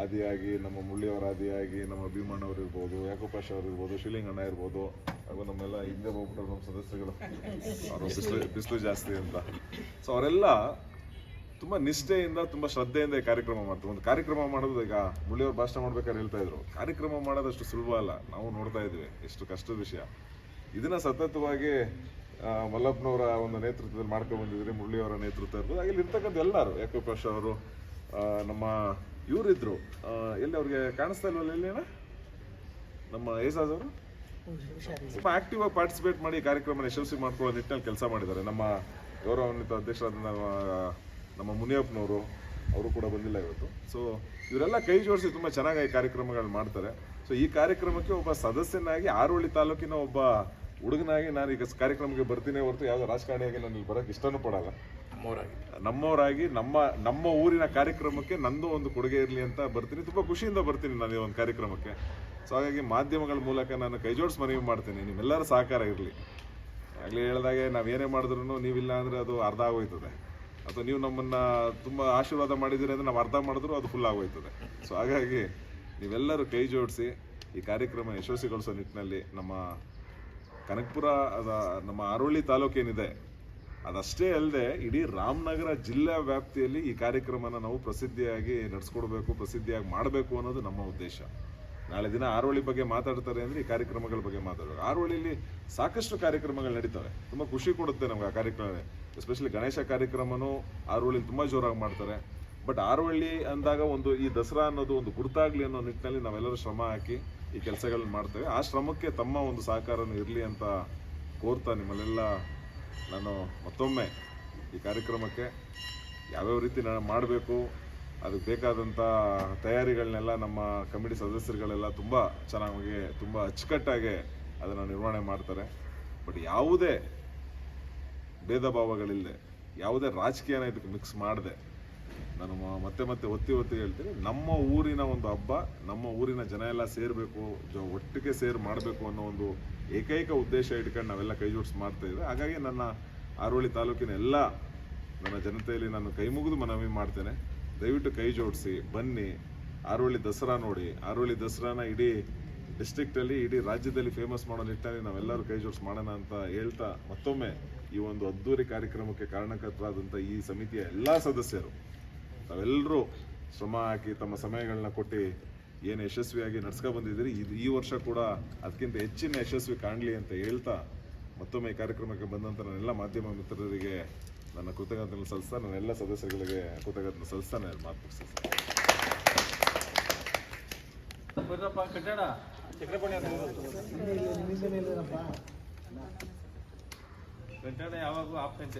ಆದಿಯಾಗಿ, ನಮ್ಮ ಮುಳ್ಳಿಯವರ ಆದಿಯಾಗಿ, ನಮ್ಮ ಭೀಮಣ್ಣವ್ರು ಇರ್ಬೋದು, ಯಾಕೋಪಾಶ್ ಅವರು ಇರ್ಬೋದು, ಶಿವಲಿಂಗಣ್ಣ ಇರ್ಬೋದು, ಹಾಗೂ ನಮ್ಮೆಲ್ಲ ಹಿಂದೆ ಹೋಗ್ಬಿಟ್ರೆ ನಮ್ಮ ಸದಸ್ಯರುಗಳು ಅವರು ಬಿಸಿಲು ಜಾಸ್ತಿ ಅಂತ. ಸೊ ಅವರೆಲ್ಲ ತುಂಬ ನಿಷ್ಠೆಯಿಂದ, ತುಂಬ ಶ್ರದ್ಧೆಯಿಂದ ಈ ಕಾರ್ಯಕ್ರಮ ಮಾಡ್ತಾರೆ. ಒಂದು ಕಾರ್ಯಕ್ರಮ ಮಾಡೋದು, ಈಗ ಮುಳ್ಳಿಯವ್ರು ಭಾಷಣ ಮಾಡ್ಬೇಕಾದ್ರೆ ಹೇಳ್ತಾ ಇದ್ರು, ಕಾರ್ಯಕ್ರಮ ಮಾಡೋದಷ್ಟು ಸುಲಭ ಅಲ್ಲ, ನಾವು ನೋಡ್ತಾ ಇದ್ವಿ ಎಷ್ಟು ಕಷ್ಟದ ವಿಷಯ. ಇದನ್ನ ಸತತವಾಗಿ ಮಲ್ಲಪ್ಪನವರ ಒಂದು ನೇತೃತ್ವದಲ್ಲಿ ಮಾಡ್ಕೊಂಡು ಬಂದಿದ್ರಿ, ಮುಳ್ಳಿಯವರ ನೇತೃತ್ವ ಇರ್ಬೋದು, ಹಾಗೆ ಇರ್ತಕ್ಕಂಥ ಎಲ್ಲರೂ, ಯಾಕೋಪಾಶ್ ಅವರು, ನಮ್ಮ ಇವರಿದ್ರು, ಎಲ್ಲಿ ಅವ್ರಿಗೆ ಕಾಣಿಸ್ತಾ ಇಲ್ವಲ್ಲ, ಎಲ್ಲಿನ ನಮ್ಮ ಏಜಾಜ್ ಅವರು ತುಂಬ ಆಕ್ಟಿವ್ ಆಗಿ ಪಾರ್ಟಿಸಿಪೇಟ್ ಮಾಡಿ ಈ ಕಾರ್ಯಕ್ರಮ ಯಶಸ್ವಿ ಮಾಡ್ಕೊಳ್ಳೋ ನಿಟ್ಟಿನಲ್ಲಿ ಕೆಲಸ ಮಾಡಿದ್ದಾರೆ. ನಮ್ಮ ಗೌರವಾನ್ವಿತ ಅಧ್ಯಕ್ಷರಾದ ನಮ್ಮ ಮುನಿಯಪ್ಪನವರು, ಅವರು ಕೂಡ ಬಂದಿಲ್ಲ ಇವತ್ತು. ಸೊ ಇವರೆಲ್ಲ ಕೈ ಜೋಡಿಸಿ ತುಂಬ ಚೆನ್ನಾಗಿ ಕಾರ್ಯಕ್ರಮಗಳು ಮಾಡ್ತಾರೆ. ಸೊ ಈ ಕಾರ್ಯಕ್ರಮಕ್ಕೆ ಒಬ್ಬ ಸದಸ್ಯನಾಗಿ, ಆರೋಳಿ ತಾಲೂಕಿನ ಒಬ್ಬ ಹುಡುಗನಾಗಿ ನಾನು ಈಗ ಕಾರ್ಯಕ್ರಮಕ್ಕೆ ಬರ್ತೀನಿ ಹೊರತು ಯಾವುದೋ ರಾಜಕಾರಣಿಯಾಗಿ ನಾನು ಇಲ್ಲಿ ಬರೋಕ್ಕೆ ಇಷ್ಟನೂ ಪಡಲ್ಲ. ನಮ್ಮವರಾಗಿ ನಮ್ಮವರಾಗಿ ನಮ್ಮ ಊರಿನ ಕಾರ್ಯಕ್ರಮಕ್ಕೆ ನಂದು ಒಂದು ಕೊಡುಗೆ ಇರಲಿ ಅಂತ ಬರ್ತೀನಿ. ತುಂಬ ಖುಷಿಯಿಂದ ಬರ್ತೀನಿ ನಾನು ಈ ಒಂದು ಕಾರ್ಯಕ್ರಮಕ್ಕೆ. ಸೊ ಹಾಗಾಗಿ ಮಾಧ್ಯಮಗಳ ಮೂಲಕ ನಾನು ಕೈ ಜೋಡಿಸಿ ಮನವಿ ಮಾಡ್ತೀನಿ, ನಿಮ್ಮೆಲ್ಲರ ಸಹಕಾರ ಇರಲಿ. ಆಗಲೇ ಹೇಳಿದಾಗೆ ನಾವು ಏನೇ ಮಾಡಿದ್ರು ನೀವಿಲ್ಲ ಅಂದರೆ ಅದು ಅರ್ಧ ಆಗೋಯ್ತದೆ, ಅಥವಾ ನೀವು ನಮ್ಮನ್ನು ತುಂಬ ಆಶೀರ್ವಾದ ಮಾಡಿದ್ದೀರಿ ಅಂದರೆ ನಾವು ಅರ್ಧ ಮಾಡಿದ್ರು ಅದು ಫುಲ್ ಆಗೋಯ್ತದೆ. ಸೊ ಹಾಗಾಗಿ ನೀವೆಲ್ಲರೂ ಕೈ ಜೋಡಿಸಿ ಈ ಕಾರ್ಯಕ್ರಮ ಯಶಸ್ವಿಗೊಳಿಸೋ ನಿಟ್ಟಿನಲ್ಲಿ ನಮ್ಮ ಕನಕಪುರ ನಮ್ಮ ಅರೋಳಿ ತಾಲೂಕೇನಿದೆ ಅದಷ್ಟೇ ಅಲ್ಲದೆ ಇಡೀ ರಾಮನಗರ ಜಿಲ್ಲಾ ವ್ಯಾಪ್ತಿಯಲ್ಲಿ ಈ ಕಾರ್ಯಕ್ರಮನ ನಾವು ಪ್ರಸಿದ್ಧಿಯಾಗಿ ನಡೆಸ್ಕೊಡ್ಬೇಕು, ಪ್ರಸಿದ್ಧಿಯಾಗಿ ಮಾಡಬೇಕು ಅನ್ನೋದು ನಮ್ಮ ಉದ್ದೇಶ. ನಾಳೆ ದಿನ ಆರೋಳಿ ಬಗ್ಗೆ ಮಾತಾಡ್ತಾರೆ ಅಂದರೆ ಈ ಕಾರ್ಯಕ್ರಮಗಳ ಬಗ್ಗೆ ಮಾತಾಡಬೇಕು. ಆರೋಳಿಲಿ ಸಾಕಷ್ಟು ಕಾರ್ಯಕ್ರಮಗಳು ನಡೀತವೆ, ತುಂಬ ಖುಷಿ ಕೊಡುತ್ತೆ ನಮ್ಗೆ ಆ ಕಾರ್ಯಕ್ರಮ. ಎಸ್ಪೆಷಲಿ ಗಣೇಶ ಕಾರ್ಯಕ್ರಮನೂ ಆರೋಳಿಲಿ ತುಂಬ ಜೋರಾಗಿ ಮಾಡ್ತಾರೆ. ಬಟ್ ಆರೋಳಿ ಅಂದಾಗ ಒಂದು ಈ ದಸರಾ ಅನ್ನೋದು ಒಂದು ಗುರುತಾಗಲಿ ಅನ್ನೋ ನಿಟ್ಟಿನಲ್ಲಿ ನಾವೆಲ್ಲರೂ ಶ್ರಮ ಹಾಕಿ ಈ ಕೆಲಸಗಳನ್ನ ಮಾಡ್ತೇವೆ. ಆ ಶ್ರಮಕ್ಕೆ ತಮ್ಮ ಒಂದು ಸಹಕಾರನೂ ಇರಲಿ ಅಂತ ಕೋರ್ತಾ ನಿಮ್ಮಲ್ಲೆಲ್ಲ ನಾನು ಮತ್ತೊಮ್ಮೆ ಈ ಕಾರ್ಯಕ್ರಮಕ್ಕೆ ಯಾವ್ಯಾವ ರೀತಿ ಮಾಡಬೇಕು ಅದಕ್ಕೆ ಬೇಕಾದಂಥ ತಯಾರಿಗಳನ್ನೆಲ್ಲ ನಮ್ಮ ಕಮಿಟಿ ಸದಸ್ಯರುಗಳೆಲ್ಲ ತುಂಬ ಚೆನ್ನಾಗಿ ತುಂಬ ಅಚ್ಚುಕಟ್ಟಾಗಿ ಅದನ್ನು ನಿರ್ವಹಣೆ ಮಾಡ್ತಾರೆ. ಬಟ್ ಯಾವುದೇ ಭೇದ ಭಾವಗಳಿಲ್ಲದೆ, ಯಾವುದೇ ರಾಜಕೀಯನ ಇದಕ್ಕೆ ಮಿಕ್ಸ್ ಮಾಡದೆ, ನಾನು ಮತ್ತೆ ಒತ್ತಿ ಹೇಳ್ತೀನಿ, ನಮ್ಮ ಊರಿನ ಒಂದು ಹಬ್ಬ, ನಮ್ಮ ಊರಿನ ಜನ ಎಲ್ಲ ಸೇರಬೇಕು, ಒಟ್ಟಿಗೆ ಮಾಡಬೇಕು ಅನ್ನೋ ಒಂದು ಏಕೈಕ ಉದ್ದೇಶ ಇಟ್ಕೊಂಡು ನಾವೆಲ್ಲ ಕೈ ಜೋಡಿಸಿ ಮಾಡ್ತಾ ಇದ್ದೆ. ಹಾಗಾಗಿ ನನ್ನ ಆರೋಳಿ ತಾಲೂಕಿನ ಎಲ್ಲ ನನ್ನ ಜನತೆಯಲ್ಲಿ ನಾನು ಕೈ ಮುಗಿದು ಮನವಿ ಮಾಡ್ತೇನೆ, ದಯವಿಟ್ಟು ಕೈ ಜೋಡಿಸಿ ಬನ್ನಿ, ಆರೋಳಿ ದಸರಾ ನೋಡಿ. ಆರೋಳಿ ದಸರಾನ ಇಡೀ ಡಿಸ್ಟ್ರಿಕ್ಟಲ್ಲಿ, ಇಡೀ ರಾಜ್ಯದಲ್ಲಿ ಫೇಮಸ್ ಮಾಡೋ ನಿಟ್ಟಿನಲ್ಲಿ ನಾವೆಲ್ಲರೂ ಕೈ ಜೋಡಿಸಿ ಮಾಡೋಣ ಅಂತ ಹೇಳ್ತಾ, ಮತ್ತೊಮ್ಮೆ ಈ ಒಂದು ಅದ್ದೂರಿ ಕಾರ್ಯಕ್ರಮಕ್ಕೆ ಕಾರಣಕರ್ತರಾದಂಥ ಈ ಸಮಿತಿಯ ಎಲ್ಲ ಸದಸ್ಯರು ತಾವೆಲ್ಲರೂ ಶ್ರಮ ಹಾಕಿ ತಮ್ಮ ಸಮಯಗಳನ್ನ ಕೊಟ್ಟು ಏನು ಯಶಸ್ವಿಯಾಗಿ ನಡ್ಸ್ಕೊಂಡು ಬಂದಿದ್ದೀರಿ, ಈ ವರ್ಷ ಕೂಡ ಅದಕ್ಕಿಂತ ಹೆಚ್ಚಿನ ಯಶಸ್ವಿ ಕಾಣಲಿ ಅಂತ ಹೇಳ್ತಾ, ಮತ್ತೊಮ್ಮೆ ಈ ಕಾರ್ಯಕ್ರಮಕ್ಕೆ ಬಂದಂಥ ನನ್ನೆಲ್ಲ ಮಾಧ್ಯಮ ಮಿತ್ರರಿಗೆ ನನ್ನ ಕೃತಜ್ಞತೆಯನ್ನು ಸಲ್ಲಿಸ್ತಾ, ನನ್ನೆಲ್ಲ ಸದಸ್ಯರುಗಳಿಗೆ ಕೃತಜ್ಞತೆ ಸಲ್ಲಿಸ್ತಾ ನಾನು ಮಾತು ಮುಗಿಸ್ತೀನಿ. ಯಾವಾಗೂ ಆಪ್ಷನ್